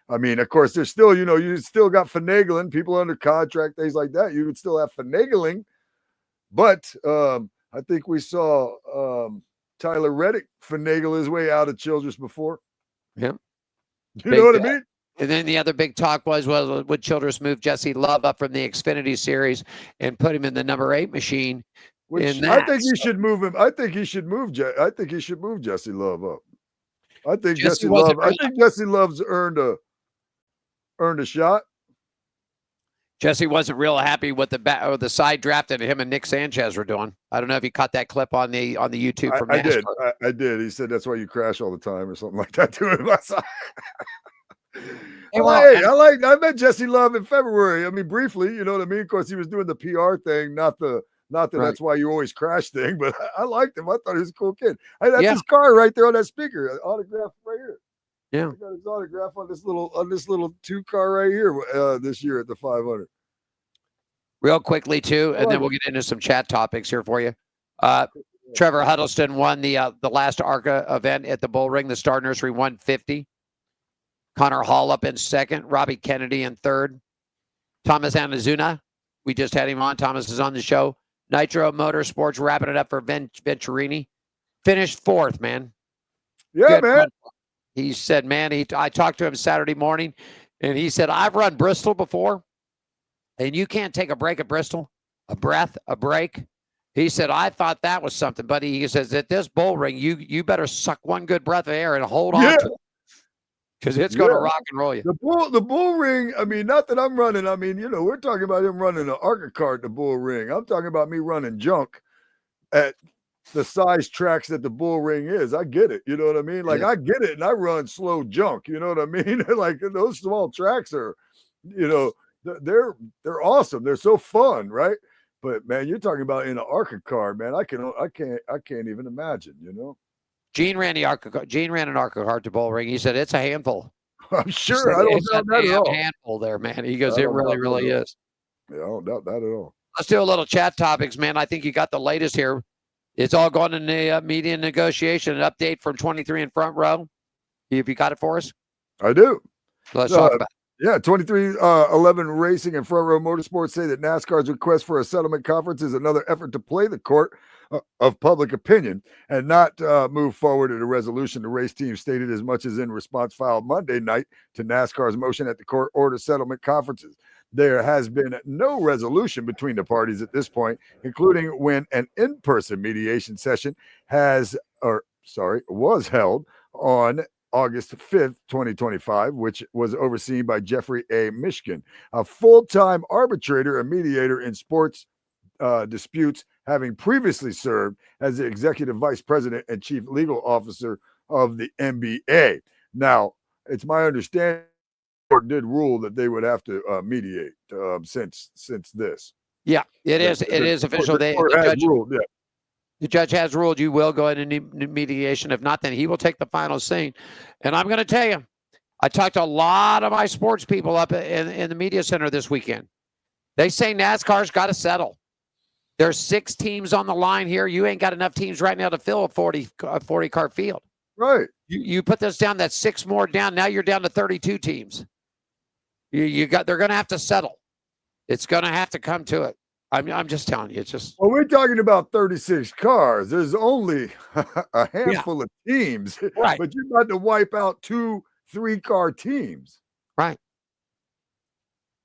I mean, of course, there's still, you know, you still got finagling, people under contract, things like that. You would still have finagling, but I think we saw Tyler Reddick finagle his way out of Childress before. Yeah, you know what I mean. And then the other big talk was, well, would Childress move Jesse Love up from the Xfinity Series and put him in the number 8 machine? Which I think he should move him. I think he should move Jesse Love up. I think Jesse Love's earned a shot. Jesse wasn't real happy with the side draft that him and Nick Sanchez were doing. I don't know if you caught that clip on the YouTube from NASCAR. I did. He said that's why you crash all the time or something like that to him. I met Jesse Love in February. I mean, briefly, you know what I mean? Of course, he was doing the PR thing, not the that's why you always crash thing, but I liked him. I thought he was a cool kid. Hey, that's his car right there on that speaker. Autograph right here. Yeah. I got his autograph on this little 2 car right here this year at the 500. Real quickly, too, and then we'll get into some chat topics here for you. Trevor Huddleston won the last ARCA event at the Bull Ring, the Star Nursery 150. Connor Hall up in second. Robbie Kennedy in third. Thomas Anazuna, we just had him on. Thomas is on the show. Nitro Motorsports wrapping it up for Venturini. Finished fourth, man. Yeah, good man. He said, man, I talked to him Saturday morning, and he said, I've run Bristol before, and you can't take a break at Bristol, a break. He said, I thought that was something, but he says, at this Bull Ring, you better suck one good breath of air and hold on to it, because it's going to rock and roll you. The Bull Ring, I mean, not that I'm running. I mean, we're talking about him running an ARCA car at the Bull Ring. I'm talking about me running junk at the size tracks that the Bull Ring is. I get it. You know what I mean? Like, I get it, and I run slow junk. You know what I mean? Like, those small tracks are, they're awesome. They're so fun, right? But man, you're talking about in an ARCA car, man. I can't even imagine. Gene ran an ARCA car to Bull Ring. He said it's a handful. I'm sure. I don't doubt that at all. Handful there, man. He goes, it really is. Yeah, I don't doubt that at all. Let's do a little chat topics, man. I think you got the latest here. It's all going in the media negotiation. An update from 23 in front row. Have you got it for us? I do. Let's talk about it. Yeah, 2311 Racing and Front Row Motorsports say that NASCAR's request for a settlement conference is another effort to play the court of public opinion and not move forward at a resolution. The race team stated as much as in response filed Monday night to NASCAR's motion at the court order settlement conferences. There has been no resolution between the parties at this point, including when an in-person mediation session was held on August 5th, 2025, which was overseen by Jeffrey A. Mishkin, a full-time arbitrator and mediator in sports disputes, having previously served as the executive vice president and chief legal officer of the NBA. Now, it's my understanding the court did rule that they would have to mediate since this. Yeah, it is official. The judge has ruled you will go into mediation. If not, then he will take the final scene. And I'm going to tell you, I talked to a lot of my sports people up in the media center this weekend. They say NASCAR's got to settle. There's 6 teams on the line here. You ain't got enough teams right now to fill a 40-car field. Right. You put this down, that's 6 more down. Now you're down to 32 teams. They're going to have to settle. It's going to have to come to it. I'm just telling you, it's just. Well, we're talking about 36 cars. There's only a handful of teams, right? But you're about to wipe out 2 3-car teams, right?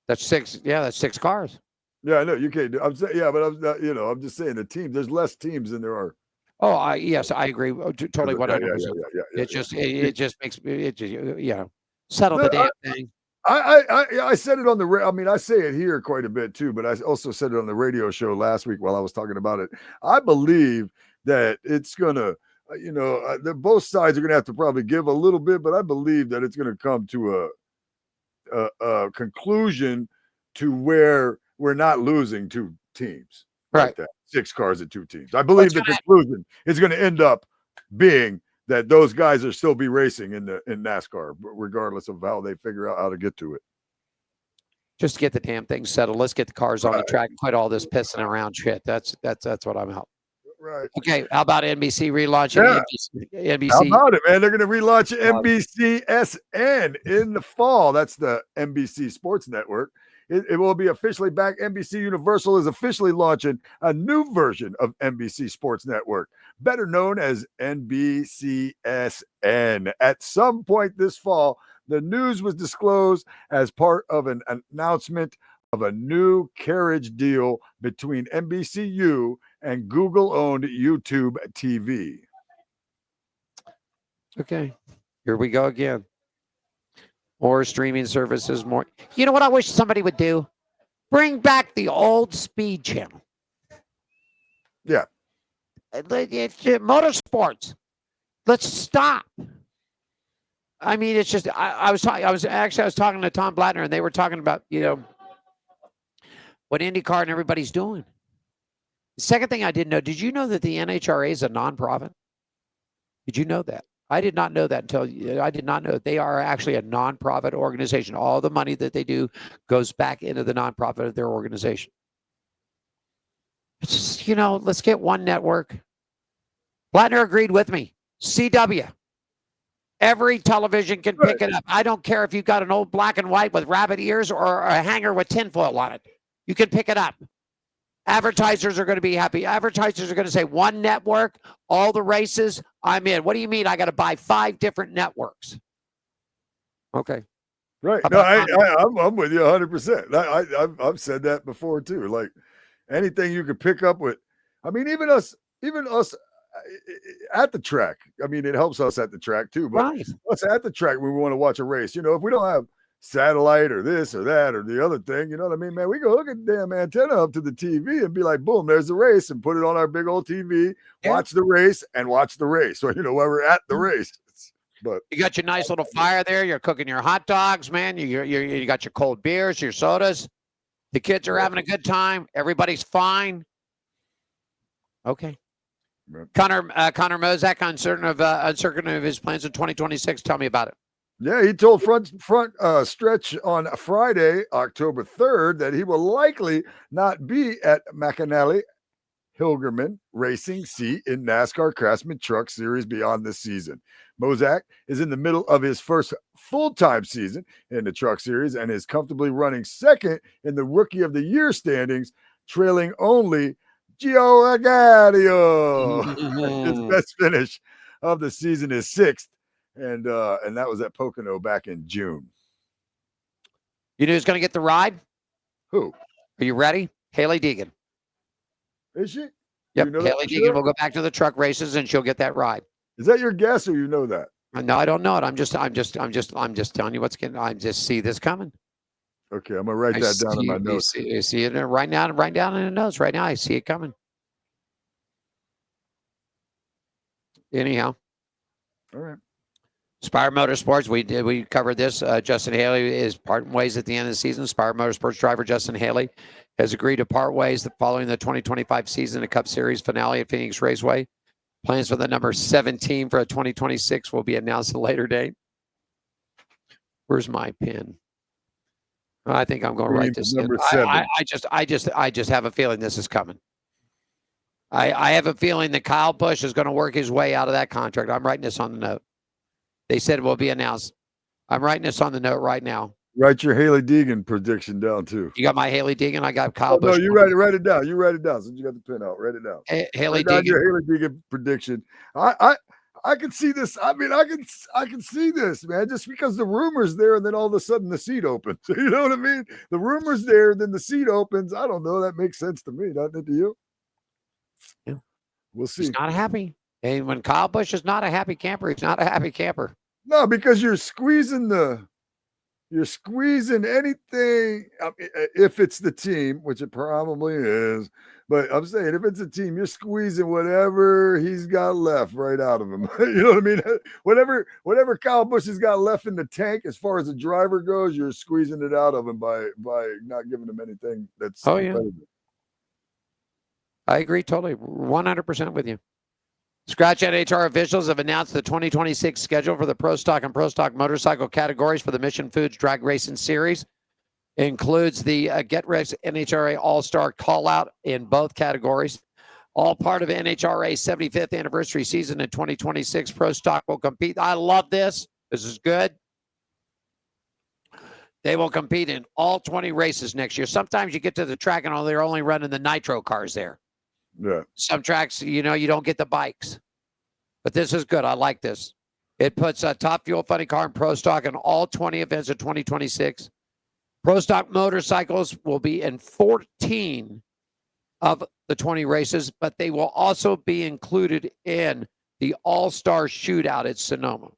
That's 6. Yeah, that's 6 cars. Yeah, I know you can't do. I'm saying, yeah, but I'm just saying the team. There's less teams than there are. Oh, yes, I agree totally. 100%. Yeah. It just makes it settle the damn thing. I said it on I say it here quite a bit too, but I also said it on the radio show last week while I was talking about it. I believe that it's gonna, both sides are gonna have to probably give a little bit, but I believe that it's gonna come to a conclusion to where we're not losing 2 teams, right? Like that. 6 cars and 2 teams. I believe the conclusion is going to end up being that those guys will still be racing in NASCAR, regardless of how they figure out how to get to it. Just to get the damn thing settled. Let's get the cars on the track and quit all this pissing around shit. That's what I'm out. Right. Okay. How about NBC relaunching? Yeah. NBC. How about it, man? They're going to relaunch NBCSN in the fall. That's the NBC Sports Network. It will be officially back. NBC Universal is officially launching a new version of NBC Sports Network, better known as NBCSN. At some point this fall, the news was disclosed as part of an announcement of a new carriage deal between NBCU and Google-owned YouTube TV. Okay, here we go again. More streaming services, more. You know what I wish somebody would do? Bring back the old Speed Channel. Yeah. It's Motorsports. Let's stop. I mean, it's just I was talking to Tom Blattner, and they were talking about what IndyCar and everybody's doing. The second thing I didn't know, did you know that the NHRA is a nonprofit? Did you know that? I did not know that until I did not know they are actually a nonprofit organization. All the money that they do goes back into the nonprofit of their organization. It's just, let's get one network. Blattner agreed with me. CW. Every television can pick it up. I don't care if you've got an old black and white with rabbit ears or a hanger with tinfoil on it. You can pick it up. Advertisers are going to be happy. Advertisers are going to say, one network, all the races, I'm in. What do you mean I got to buy 5 different networks? Okay. Right. No, I'm with you 100%. I've said that before too. Like anything you could pick up with, I mean, even us at the track. I mean, it helps us at the track too, but us at the track when we want to watch a race, if we don't have satellite or this or that or the other thing, you know what I mean, man, we go hook a damn antenna up to the TV and be like, boom, there's the race, and put it on our big old TV, watch the race and watch the race. So, while we're at the race. But you got your nice little fire there. You're cooking your hot dogs, man. You got your cold beers, your sodas. The kids are having a good time. Everybody's fine. Okay. Connor Mozak, uncertain of his plans in 2026. Tell me about it. Yeah, he told front Stretch on Friday, October 3rd, that he will likely not be at McAnally Hilgerman Racing seat in NASCAR Craftsman Truck Series beyond this season. Mozak is in the middle of his first full-time season in the Truck Series and is comfortably running second in the Rookie of the Year standings, trailing only Gio Agadio. His best finish of the season is 6th. And that was at Pocono back in June. You know who's going to get the ride? Who? Are you ready? Haley Deegan. Is she? Yep. Haley Deegan will go back to the truck races, and she'll get that ride. Is that your guess, or you know that? No, I don't know it. I'm just telling you what's getting. I just see this coming. Okay, I'm gonna write that down in my notes. You see it right now. Write down in the notes right now. I see it coming. Anyhow. All right. Spire Motorsports, we covered this. Justin Haley is parting ways at the end of the season. Spire Motorsports driver Justin Haley has agreed to part ways following the 2025 season of Cup Series finale at Phoenix Raceway. Plans for the number 17 for 2026 will be announced at a later date. Where's my pen? I think I'm going to write this in. I just have a feeling this is coming. I have a feeling that Kyle Busch is going to work his way out of that contract. I'm writing this on the note. They said it will be announced. I'm writing this on the note right now. Write your Haley Deegan prediction down too. You got my Haley Deegan. I got Kyle Busch. No, you write it down. You write it down. Since you got the pen out, write it down. Haley Deegan. Your Haley Deegan prediction. I can see this. I mean, I can see this, man. Just because the rumor's there, and then all of a sudden the seat opens. You know what I mean? The rumor's there, then the seat opens. I don't know. That makes sense to me. Doesn't it to you? Yeah. We'll see. He's not happy. And when Kyle Busch is not a happy camper, he's not a happy camper. No, because you're squeezing anything. If it's the team, which it probably is, but I'm saying if it's a team, you're squeezing whatever he's got left right out of him. You know what I mean? Whatever Kyle Busch has got left in the tank, as far as the driver goes, you're squeezing it out of him by not giving him anything that's competitive. I agree totally, 100% with you. Skratch NHR officials have announced the 2026 schedule for the Pro Stock and Pro Stock motorcycle categories for the Mission Foods Drag Racing Series. It includes the Get Rex NHRA All-Star Call-Out in both categories. All part of NHRA's 75th anniversary season in 2026. Pro Stock will compete. I love this. This is good. They will compete in all 20 races next year. Sometimes you get to the track and they're only running the nitro cars there. Yeah. Some tracks, you don't get the bikes. But this is good. I like this. It puts a Top Fuel Funny Car and Pro Stock in all 20 events of 2026. Pro Stock motorcycles will be in 14 of the 20 races, but they will also be included in the All-Star Shootout at Sonoma.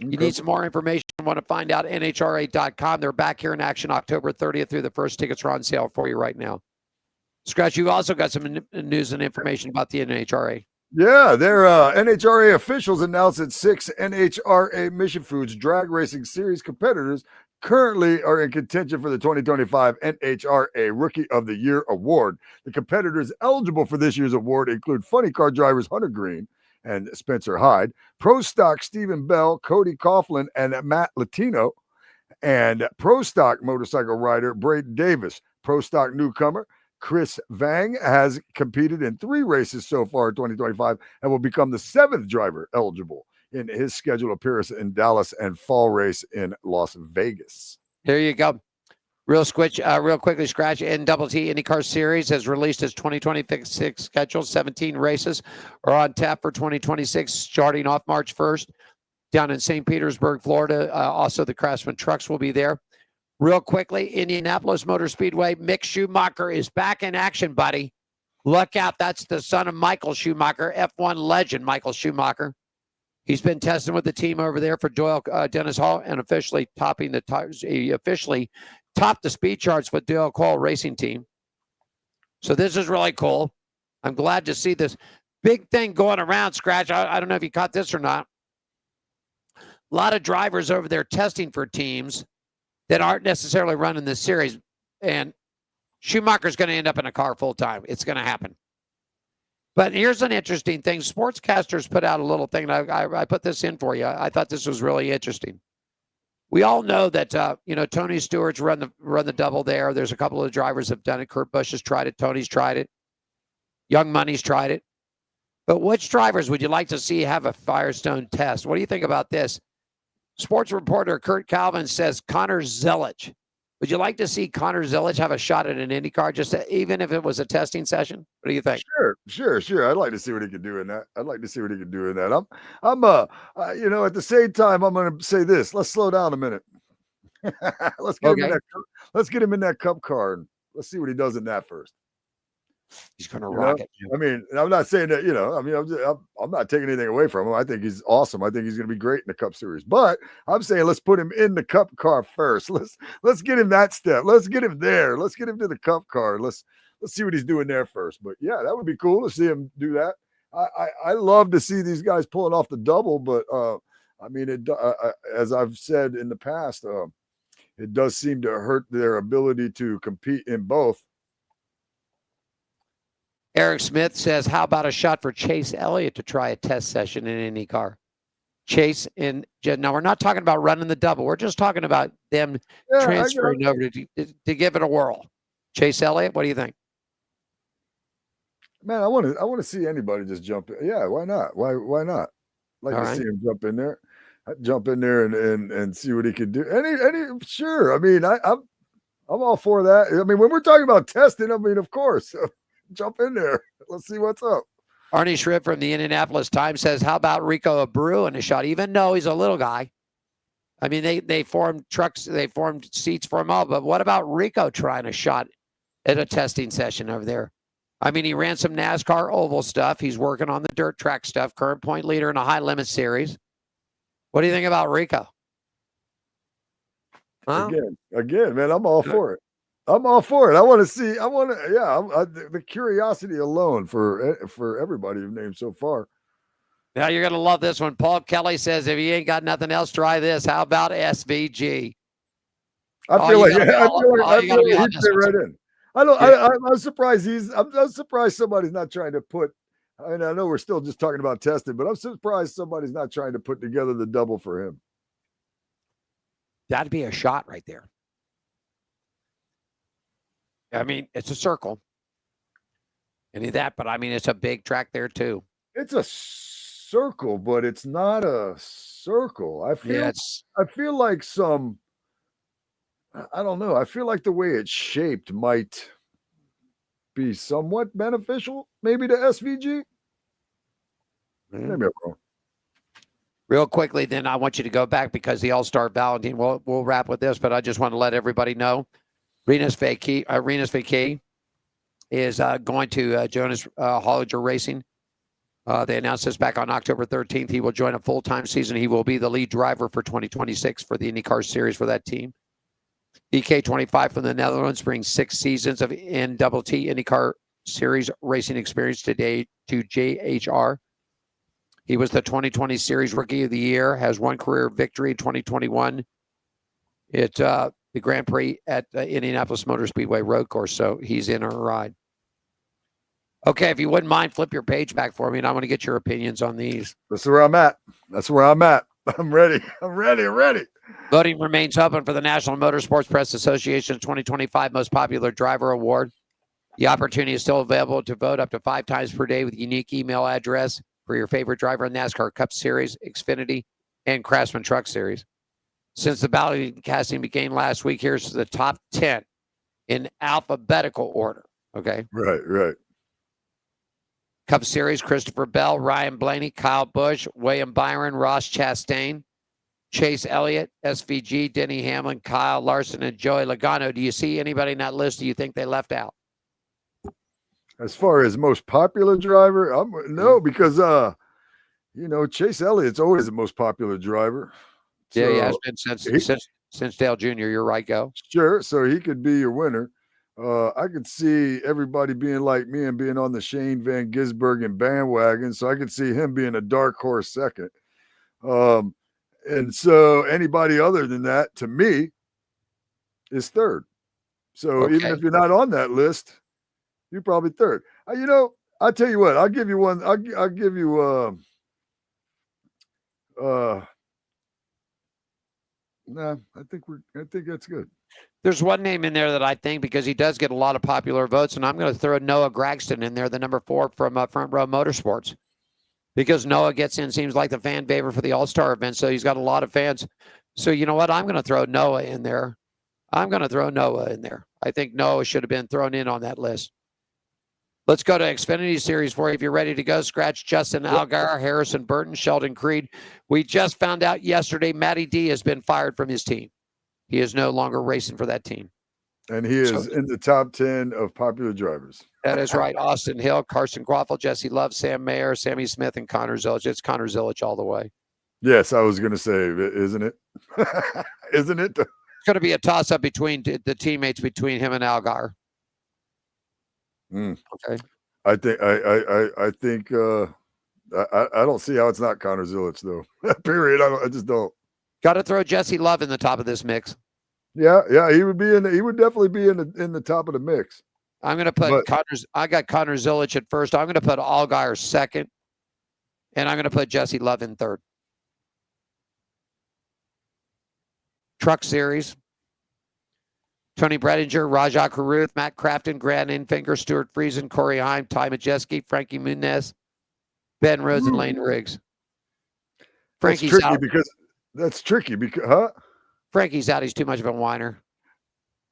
Okay. You need some more information want to find out, NHRA.com. They're back here in action October 30th through the 1st. Tickets are on sale for you right now. Skratch, you also got some news and information about the NHRA. Yeah, their NHRA officials announced that 6 NHRA Mission Foods drag racing series competitors currently are in contention for the 2025 NHRA Rookie of the Year award. The competitors eligible for this year's award include funny car drivers Hunter Green and Spencer Hyde, Pro Stock Stephen Bell, Cody Coughlin, and Matt Latino, and Pro Stock motorcycle rider Braden Davis. Pro Stock newcomer Chris Vang has competed in 3 races so far in 2025 and will become the 7th driver eligible in his scheduled appearance in Dallas and fall race in Las Vegas. Here you go. Real quickly, Skratch. NTT IndyCar Series has released its 2026 schedule. 17 races are on tap for 2026, starting off March 1st down in St. Petersburg, Florida. Also, the Craftsman trucks will be there. Real quickly, Indianapolis Motor Speedway, Mick Schumacher is back in action, buddy. Look out. That's the son of Michael Schumacher, F1 legend Michael Schumacher. He's been testing with the team over there for Doyle Dennis Hall and officially topped the speed charts with Doyle Cole Racing Team. So this is really cool. I'm glad to see this big thing going around, Skratch. I don't know if you caught this or not. A lot of drivers over there testing for teams that aren't necessarily running this series. And Schumacher's going to end up in a car full time. It's going to happen. But here's an interesting thing. Sportscasters put out a little thing. I put this in for you. I thought this was really interesting. We all know that, Tony Stewart's run the double there. There's a couple of drivers have done it. Kurt Busch has tried it. Tony's tried it. Young Money's tried it. But which drivers would you like to see have a Firestone test? What do you think about this? Sports reporter Kurt Calvin says Connor Zelic. Would you like to see Connor Zelic have a shot at an IndyCar, even if it was a testing session? What do you think? Sure. I'd like to see what he could do in that. I'm at the same time, I'm going to say this. Let's slow down a minute. Let's get him in that Cup car and let's see what he does in that first. He's going to rock it. I mean, I'm not saying that, I'm not taking anything away from him. I think he's awesome. I think he's going to be great in the Cup Series. But I'm saying let's put him in the Cup car first. Let's get him that step. Let's get him there. Let's get him to the Cup car. Let's see what he's doing there first. But yeah, that would be cool to see him do that. I love to see these guys pulling off the double, but as I've said in the past, it does seem to hurt their ability to compete in both. Eric Smith says, how about a shot for Chase Elliott to try a test session in IndyCar? Chase now we're not talking about running the double. We're just talking about them transferring over to give it a whirl. Chase Elliott, what do you think? Man, I want to see anybody just jump in. Yeah, why not? Why not? See him jump in there. I'd jump in there and see what he could do. Sure. I mean, I'm all for that. I mean, when we're talking about testing, I mean, of course. Jump in there. Let's see what's up. Arnie Schribb from the Indianapolis Times says, how about Rico Abreu in a shot? Even though he's a little guy. I mean, they formed trucks, they formed seats for him all, but what about Rico trying a shot at a testing session over there? I mean, he ran some NASCAR oval stuff. He's working on the dirt track stuff, current point leader in a high limit series. What do you think about Rico? Huh? Again, man, I'm all for it. I want to see. The curiosity alone for everybody you've named so far. Now you're gonna love this one. Paul Kelly says, if you ain't got nothing else, try this. How about SVG? I feel like he fit right in. I'm surprised I'm surprised somebody's not trying to put. I mean, I know we're still just talking about testing, but I'm surprised somebody's not trying to put together the double for him. That'd be a shot right there. I mean, it's a circle. Any of that, but I mean, it's a big track there too. It's a circle, but it's not a circle. I feel like some. I don't know. I feel like the way it's shaped might be somewhat beneficial, maybe to SVG. Maybe I'm wrong. Real quickly, then I want you to go back because the All-Star Valentine. We'll wrap with this, but I just want to let everybody know. Renus Vacay is going to Jonas Hollinger Racing They announced this back on October 13th. He will join a full-time season. He will be the lead driver for 2026 for the IndyCar Series for that team. EK25 from the Netherlands brings 6 seasons of NTT IndyCar Series racing experience today to JHR. He was the 2020 Series Rookie of the Year, has 1 career victory in 2021 at the Grand Prix at Indianapolis Motor Speedway Road Course, so he's in our ride. Okay, if you wouldn't mind, flip your page back for me, and I want to get your opinions on these. That's where I'm at. I'm ready. I'm ready. Voting remains open for the National Motorsports Press Association's 2025 Most Popular Driver Award. The opportunity is still available to vote up to 5 times per day with a unique email address for your favorite driver in NASCAR Cup Series, Xfinity, and Craftsman Truck Series. Since the ballot casting began last week, here's the top 10 in alphabetical order. Okay. Right. Cup Series, Christopher Bell, Ryan Blaney, Kyle Busch, William Byron, Ross Chastain, Chase Elliott, SVG, Denny Hamlin, Kyle Larson, and Joey Logano. Do you see anybody in that list do you think they left out? As far as most popular driver, no, because Chase Elliott's always the most popular driver. So, yeah, he has been since Dale Jr. You're right, go. Sure, so he could be your winner. I could see everybody being like me and being on the Shane Van Gisbergen bandwagon, so I could see him being a dark horse second. And so anybody other than that, to me, is third. So even if you're not on that list, you're probably third. I'll tell you what, I'll give you one. I'll give you I think that's good. There's one name in there that I think, because he does get a lot of popular votes, and I'm going to throw Noah Gragson in there, the number 4 from Front Row Motorsports, because Noah gets in, seems like the fan favorite for the All-Star event, so he's got a lot of fans. So you know what? I'm going to throw Noah in there. I think Noah should have been thrown in on that list. Let's go to Xfinity Series for you if you're ready to go. Skratch, Justin Allgaier, Harrison Burton, Sheldon Creed. We just found out yesterday Matty D has been fired from his team. He is no longer racing for that team. And he is in the top 10 of popular drivers. That is right. Austin Hill, Carson Quaffle, Jesse Love, Sam Mayer, Sammy Smith, and Connor Zilic. It's Connor Zilic all the way. Yes, I was going to say, isn't it? Isn't it? It's going to be a toss-up between the teammates between him and Allgaier. Okay. I think I don't see how it's not Connor Zilic though. Period. I just don't. Got to throw Jesse Love in the top of this mix. Yeah, he would definitely be in the top of the mix. I'm going to put I got Connor Zilic at first. I'm going to put Allgaier second, and I'm going to put Jesse Love in third. Truck Series. Tony Bredinger, Rajah Caruth, Matt Crafton, Grant Enfinger, Stuart Friesen, Corey Heim, Ty Majeski, Frankie Muniz, Ben Rhodes, and Lane Riggs. Frankie's out. That's tricky because Frankie's out. He's too much of a whiner.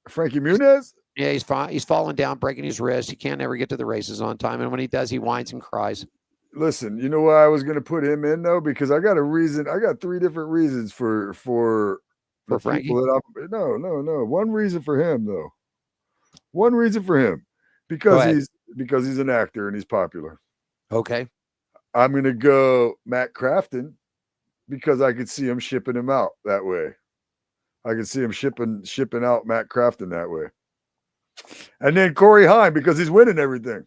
Frankie Muniz? Yeah, he's fine. He's falling down, breaking his wrist. He can't ever get to the races on time. And when he does, he whines and cries. Listen, you know why I was going to put him in though? Because I got a reason. I got 3 different reasons for Frankie. No. One reason for him though. One reason for him because he's an actor and he's popular. Okay. I'm going to go Matt Crafton because I could see him shipping him out that way. I could see him shipping out Matt Crafton that way. And then Corey Heim because he's winning everything.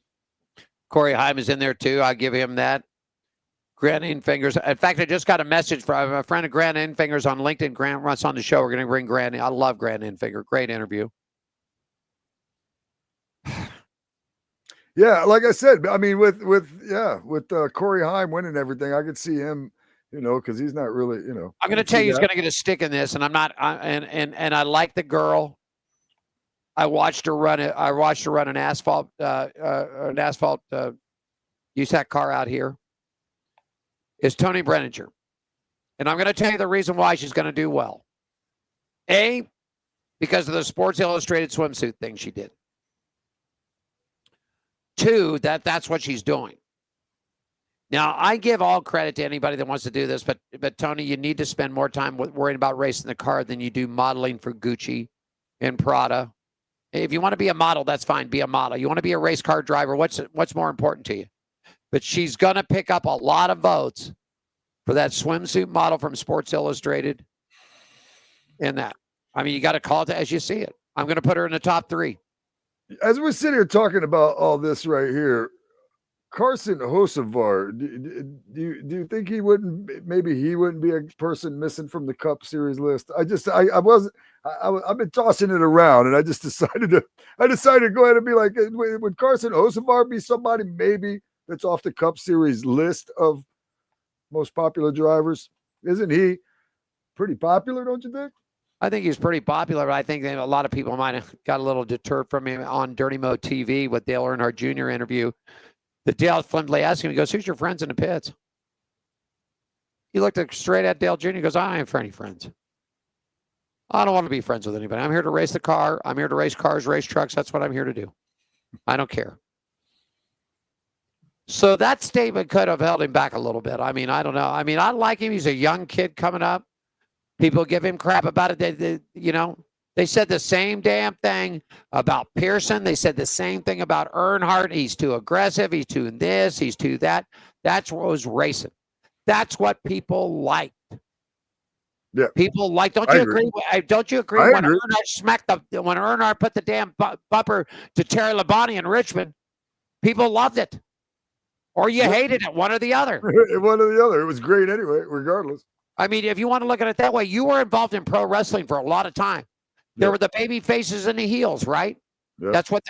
Corey Heim is in there too. I'll give him that. Grant Enfinger's. In fact, I just got a message from a friend of Grant Enfinger's on LinkedIn. Grant runs on the show. We're going to bring Grant in. I love Grant Enfinger. Great interview. Yeah, like I said, I mean, with Corey Heim winning everything, I could see him, because he's not really, I'm going to tell you, he's going to get a stick in this, and I'm not. And I like the girl. I watched her run it. I watched her run an asphalt USAC car out here. Is Tony Bredinger. And I'm going to tell you the reason why she's going to do well. A, because of the Sports Illustrated swimsuit thing she did. 2, that's what she's doing. Now, I give all credit to anybody that wants to do this, but Tony, you need to spend more time worrying about racing the car than you do modeling for Gucci and Prada. If you want to be a model, that's fine. Be a model. You want to be a race car driver, what's more important to you? but she's going to pick up a lot of votes for that swimsuit model from Sports Illustrated. In that, I mean, you got to call it as you see it. I'm going to put her in the top 3. As we're sitting here talking about all this right here, Carson Hocevar, do you think he wouldn't be a person missing from the Cup Series list? I've been tossing it around, and I just decided to go ahead and be like, would Carson Hocevar be somebody maybe that's off the Cup Series list of most popular drivers? Isn't he pretty popular, don't you think? I think he's pretty popular, but I think that a lot of people might have got a little deterred from him on Dirty Mo TV with Dale Earnhardt Jr. interview. The Dale Findlay asked him, he goes, "Who's your friends in the pits?" He looked straight at Dale Jr. He goes, "I ain't for any friends. I don't want to be friends with anybody. I'm here to race the car. I'm here to race cars, race trucks. That's what I'm here to do. I don't care." So that statement could have held him back a little bit. I mean, I don't know. I mean, I like him. He's a young kid coming up. People give him crap about it. They said the same damn thing about Pearson. They said the same thing about Earnhardt. He's too aggressive. He's too this. He's too that. That's what was racing. That's what people liked. Yeah, people like. Don't you agree? Don't you agree? When Earnhardt put the damn bumper to Terry Labonte in Richmond, people loved it, or you hated it. One or the other. One or the other. It was great anyway, regardless. I mean, if you want to look at it that way, you were involved in pro wrestling for a lot of time. There were the baby faces and the heels, right? Yeah. That's what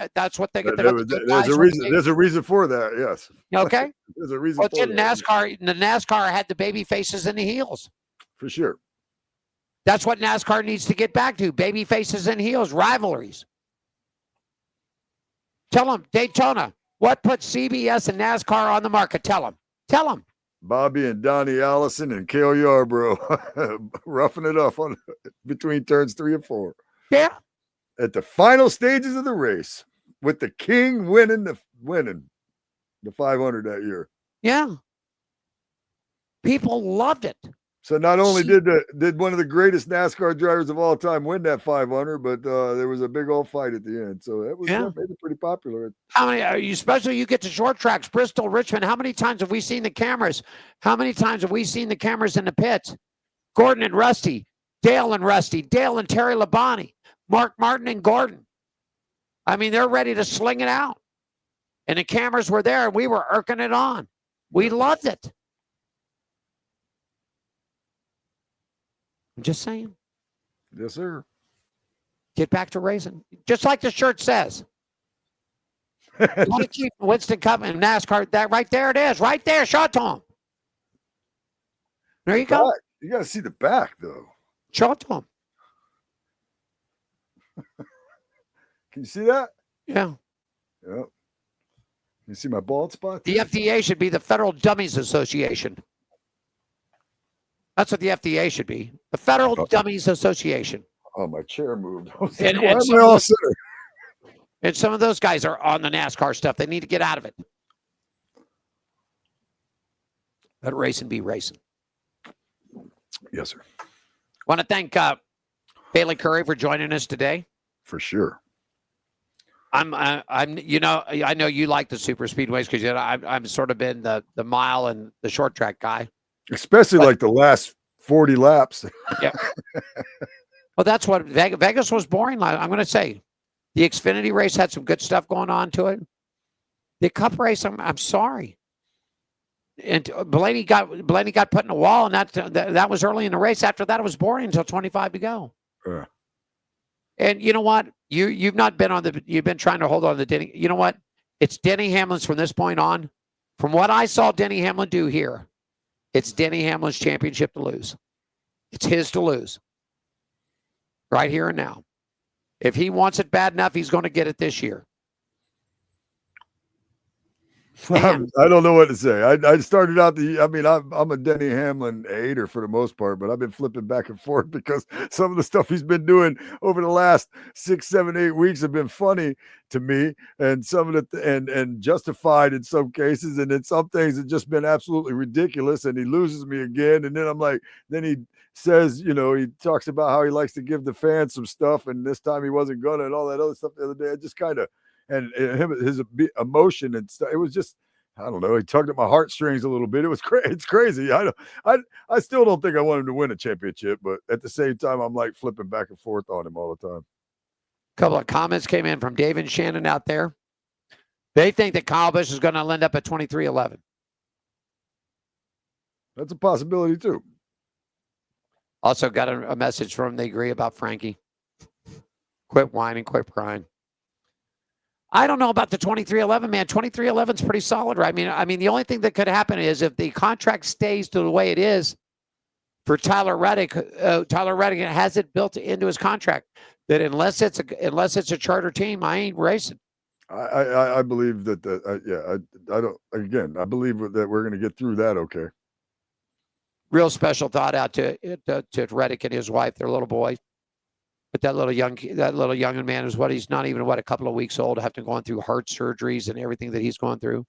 they get. There's a reason for that. Yes. Okay. There's a reason. Well, for NASCAR, the NASCAR had the baby faces and the heels. For sure. That's what NASCAR needs to get back to: baby faces and heels, rivalries. Tell them, Daytona, what put CBS and NASCAR on the market? Tell them. Bobby and Donnie Allison and Cale Yarborough roughing it up between turns 3 and 4. Yeah. At the final stages of the race, with the King winning the 500 that year. Yeah. People loved it. So not only did one of the greatest NASCAR drivers of all time win that 500, but there was a big old fight at the end. So that made it pretty popular. How many are you? Especially you get to short tracks, Bristol, Richmond. How many times have we seen the cameras? How many times have we seen the cameras in the pits? Gordon and Rusty, Dale and Rusty, Dale and Terry Labonte, Mark Martin and Gordon. I mean, they're ready to sling it out, and the cameras were there, and we were irking it on. We loved it. I'm just saying. Yes, sir. Get back to racing. Just like the shirt says. You want to keep Winston Cup and NASCAR. That right there it is. Right there. Show it to him. There you go. You got to see the back, though. Show it to him. Can you see that? Yeah. Yep. You see my bald spot? The FDA should be the Federal Dummies Association. That's what the FDA should be. The Federal Dummies Association. Oh, my chair moved. And some of those guys are on the NASCAR stuff. They need to get out of it. Let racing be racing. Yes, sir. Want to thank Bayley Currey for joining us today. For sure. I know you like the super speedways because I've sort of been the mile and the short track guy. Especially like the last 40 laps. Yeah. Well, that's what Vegas was boring. I'm going to say the Xfinity race had some good stuff going on to it. The Cup race, I'm sorry. And Blaney got put in a wall, and that was early in the race. After that, it was boring until 25 to go. And you know what? You've not been you've been trying to hold on to Denny. You know what? It's Denny Hamlin's from this point on. From what I saw Denny Hamlin do here, it's Denny Hamlin's championship to lose. It's his to lose. Right here and now. If he wants it bad enough, he's going to get it this year. I don't know what to say. I started out I'm a Denny Hamlin hater for the most part, but I've been flipping back and forth because some of the stuff he's been doing over the last 6, 7, 8 weeks have been funny to me, and some of the and justified in some cases, and in some things have just been absolutely ridiculous. And he loses me again, and then I'm like, then he says, he talks about how he likes to give the fans some stuff, and this time he wasn't gonna, and all that other stuff the other day. I just kind of. And his emotion and stuff. It was just I don't know. He tugged at my heartstrings a little bit. It was it's crazy. I still don't think I want him to win a championship, but at the same time, I'm like flipping back and forth on him all the time. A couple of comments came in from Dave and Shannon out there. They think that Kyle Busch is going to end up at 23-11. That's a possibility too. Also got a message from they agree about Frankie. Quit whining, quit crying. I don't know about the 23-11, man. 23-11 is pretty solid, right? I mean, the only thing that could happen is if the contract stays to the way it is for Tyler Reddick. Tyler Reddick has it built into his contract that unless it's a charter team, I ain't racing. I believe that. I don't. Again, I believe that we're going to get through that. Okay. Real special thought out to Reddick and his wife, their little boy. But that little young man is he's not even a couple of weeks old, after going through heart surgeries and everything that he's going through.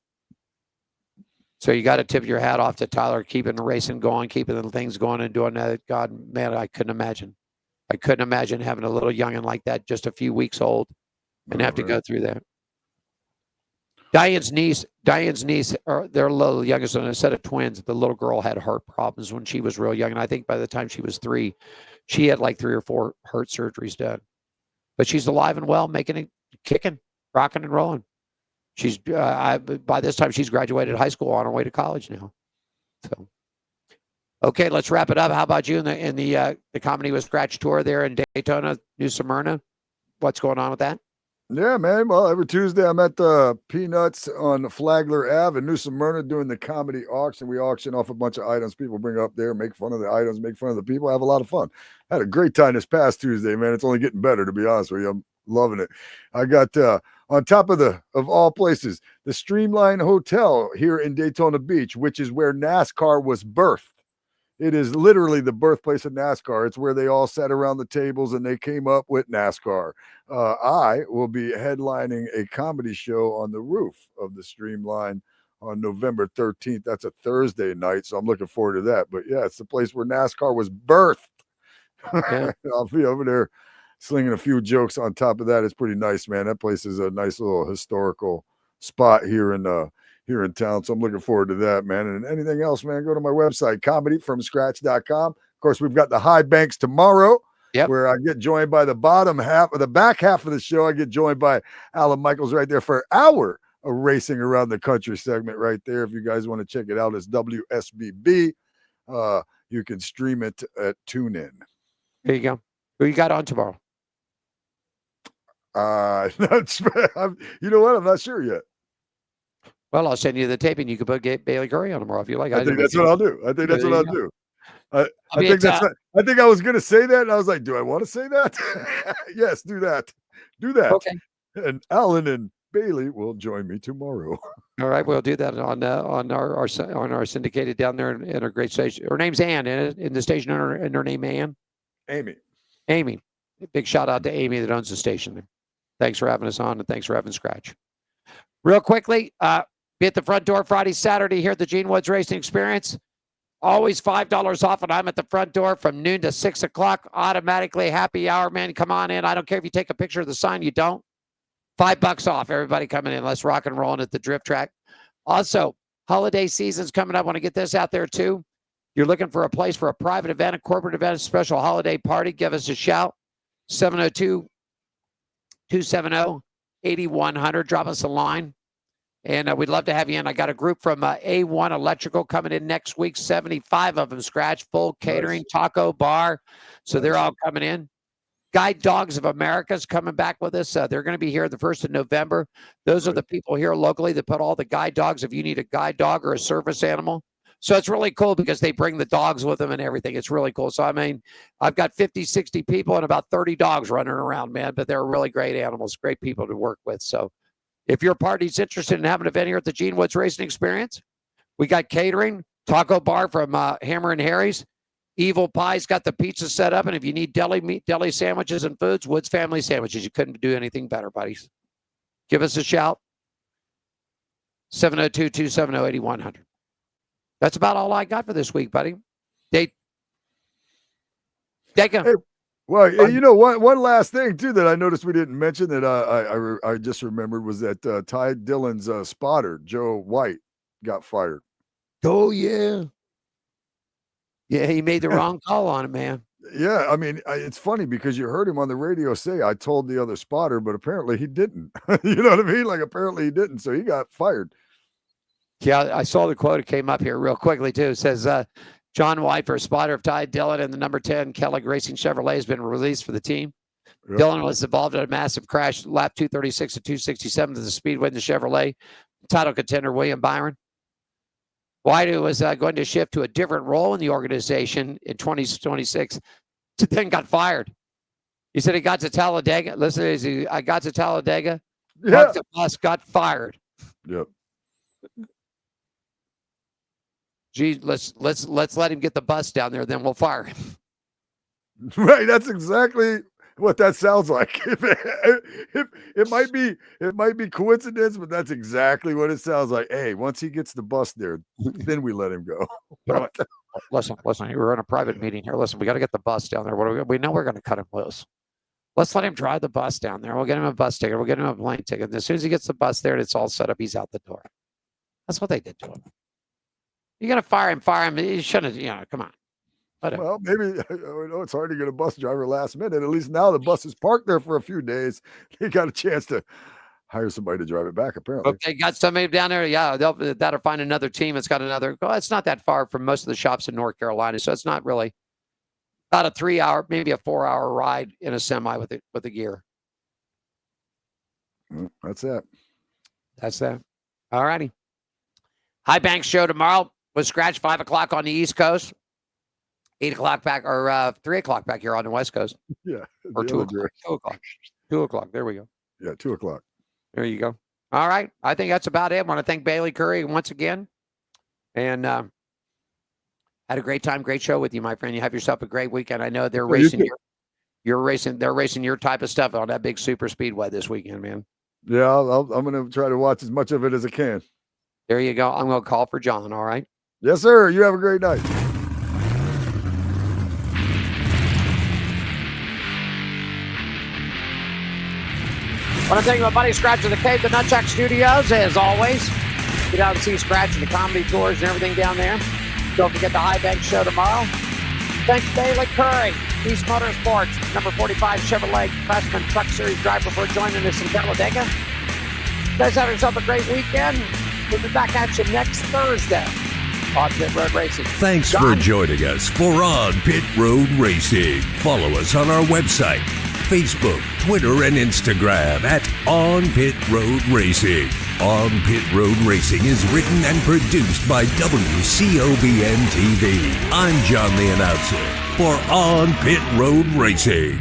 So you got to tip your hat off to Tyler, keeping the racing going, keeping the things going and doing that. God, man, I couldn't imagine. I couldn't imagine having a little youngin' like that, just a few weeks old, and have to go through that. Diane's niece, or their little youngest one, a set of twins. The little girl had heart problems when she was real young, and I think by the time she was 3, she had like 3 or 4 heart surgeries done. But she's alive and well, making it, kicking, rocking and rolling. She's by this time she's graduated high school, on her way to college now. So, okay, let's wrap it up. How about you in the Comedy with Skratch tour there in Daytona, New Smyrna? What's going on with that? Yeah, man. Well, every Tuesday I'm at the Peanuts on Flagler Ave in New Smyrna doing the comedy auction. We auction off a bunch of items. People bring up there, make fun of the items, make fun of the people. Have a lot of fun. I had a great time this past Tuesday, man. It's only getting better, to be honest with you. I'm loving it. I got on top of all places, the Streamline Hotel here in Daytona Beach, which is where NASCAR was birthed. It is literally the birthplace of NASCAR. It's where they all sat around the tables and they came up with NASCAR. I will be headlining a comedy show on the roof of the Streamline on November 13th. That's a Thursday night, so I'm looking forward to that. But yeah, it's the place where NASCAR was birthed. Yeah. I'll be over there slinging a few jokes on top of that. It's pretty nice, man. That place is a nice little historical spot here in town. So I'm looking forward to that, man. And anything else, man, go to my website, comedyfromskratch.com. Of course, we've got the High Banks tomorrow, where I get joined by the back half of the show. I get joined by Alan Michaels right there for an hour of racing around the country segment right there. If you guys want to check it out, it's WSBB. You can stream it at TuneIn. There you go. Who you got on tomorrow? You know what? I'm not sure yet. Well, I'll send you the tape, and you can put Bayley Currey on tomorrow if you like. I think that's what I'll do. I think that's what I'll do. I think I was going to say that, and I was like, do I want to say that? Yes, do that. Do that. Okay. And Alan and Bayley will join me tomorrow. All right, we'll do that on our syndicated down there in our great station. Her name's Ann in the station, and her name Ann. Amy. Big shout out to Amy that owns the station there. Thanks for having us on, and thanks for having Skratch. Real quickly, be at the front door Friday, Saturday here at the Gene Woods Racing Experience. Always $5 off, and I'm at the front door from noon to 6 o'clock. Automatically happy hour, man. Come on in. I don't care if you take a picture of the sign. You don't. $5 off. Everybody coming in. Let's rock and roll at the drift track. Also, holiday season's coming up. I want to get this out there too. You're looking for a place for a private event, a corporate event, a special holiday party. Give us a shout. 702-270-8100. Drop us a line. And we'd love to have you in. I got a group from A1 Electrical coming in next week. 75 of them, Skratch, full catering, taco bar. So they're all coming in. Guide Dogs of America is coming back with us. They're going to be here the 1st of November. Those are the people here locally that put all the guide dogs. If you need a guide dog or a service animal. So it's really cool because they bring the dogs with them and everything. It's really cool. So, I mean, I've got 50, 60 people and about 30 dogs running around, man. But they're really great animals, great people to work with. So if your party's interested in having an event here at the Gene Woods Racing Experience, we got catering, taco bar from Hammer and Harry's. Evil Pie's got the pizza set up. And if you need deli sandwiches and foods, Woods Family Sandwiches. You couldn't do anything better, buddies. Give us a shout. 702-270-8100. That's about all I got for this week, buddy. Hey, well, you know, one last thing, too, that I noticed we didn't mention that I just remembered was that Ty Dillon's spotter, Joe White, got fired. Oh, yeah. Yeah, he made the wrong call on it, man. Yeah, I mean, it's funny because you heard him on the radio say, I told the other spotter, but apparently he didn't. You know what I mean? Like, apparently he didn't, so he got fired. Yeah, I saw the quote. It came up here real quickly, too. It says, John White, for spotter of Ty Dillon and the number 10 Kellogg Racing Chevrolet, has been released for the team. Yep. Dillon was involved in a massive crash, lap 236 to 267 to the Speedway in the Chevrolet. Title contender William Byron. White was going to shift to a different role in the organization in 2026, then got fired. He said he got to Talladega. Listen, I got to Talladega, parked the bus, got fired. Yep. Gee, let's let him get the bus down there, then we'll fire him. Right, that's exactly what that sounds like. It might be coincidence, but that's exactly what it sounds like. Hey, once he gets the bus there, then we let him go. Listen, we're in a private meeting here. Listen, we got to get the bus down there. We know we're going to cut him loose. Let's let him drive the bus down there. We'll get him a bus ticket. We'll get him a plane ticket. And as soon as he gets the bus there and it's all set up, he's out the door. That's what they did to him. You're going to fire him. You shouldn't have, come on. Well, maybe, I know it's hard to get a bus driver last minute. At least now the bus is parked there for a few days. They got a chance to hire somebody to drive it back, apparently. If they got somebody down there, yeah, that'll find another team. It's got another, it's not that far from most of the shops in North Carolina. So it's not really about a 3-hour, maybe a 4-hour ride in a semi with the gear. That's that. That's that. All righty. High Banks show tomorrow with Skratch, 5 o'clock on the East Coast. 8 o'clock back, or 3 o'clock back here on the West Coast. Yeah. Or 2 o'clock. 2 o'clock. 2 o'clock. There we go. Yeah, 2 o'clock. There you go. All right. I think that's about it. I want to thank Bayley Currey once again. And had a great time, great show with you, my friend. You have yourself a great weekend. I know they're racing they're racing your type of stuff on that big super speedway this weekend, man. Yeah, I'm going to try to watch as much of it as I can. There you go. I'm going to call for John, all right? Yes, sir. You have a great night. I want to thank my buddy Skratch of the Cave, the Nutchuck Studios, as always. Get out and see Skratch and the comedy tours and everything down there. Don't forget the High Bank show tomorrow. Thanks, Bayley Currey, East Motorsports, number 45 Chevrolet Craftsman Truck Series driver, for joining us in Talladega. You guys have yourself a great weekend. We'll be back at you next Thursday on Pit Road Racing. Thanks for joining us for On Pit Road Racing. Follow us on our website, Facebook, Twitter, and Instagram at On Pit Road Racing. On Pit Road Racing is written and produced by WCOBN TV. I'm John the Announcer for On Pit Road Racing.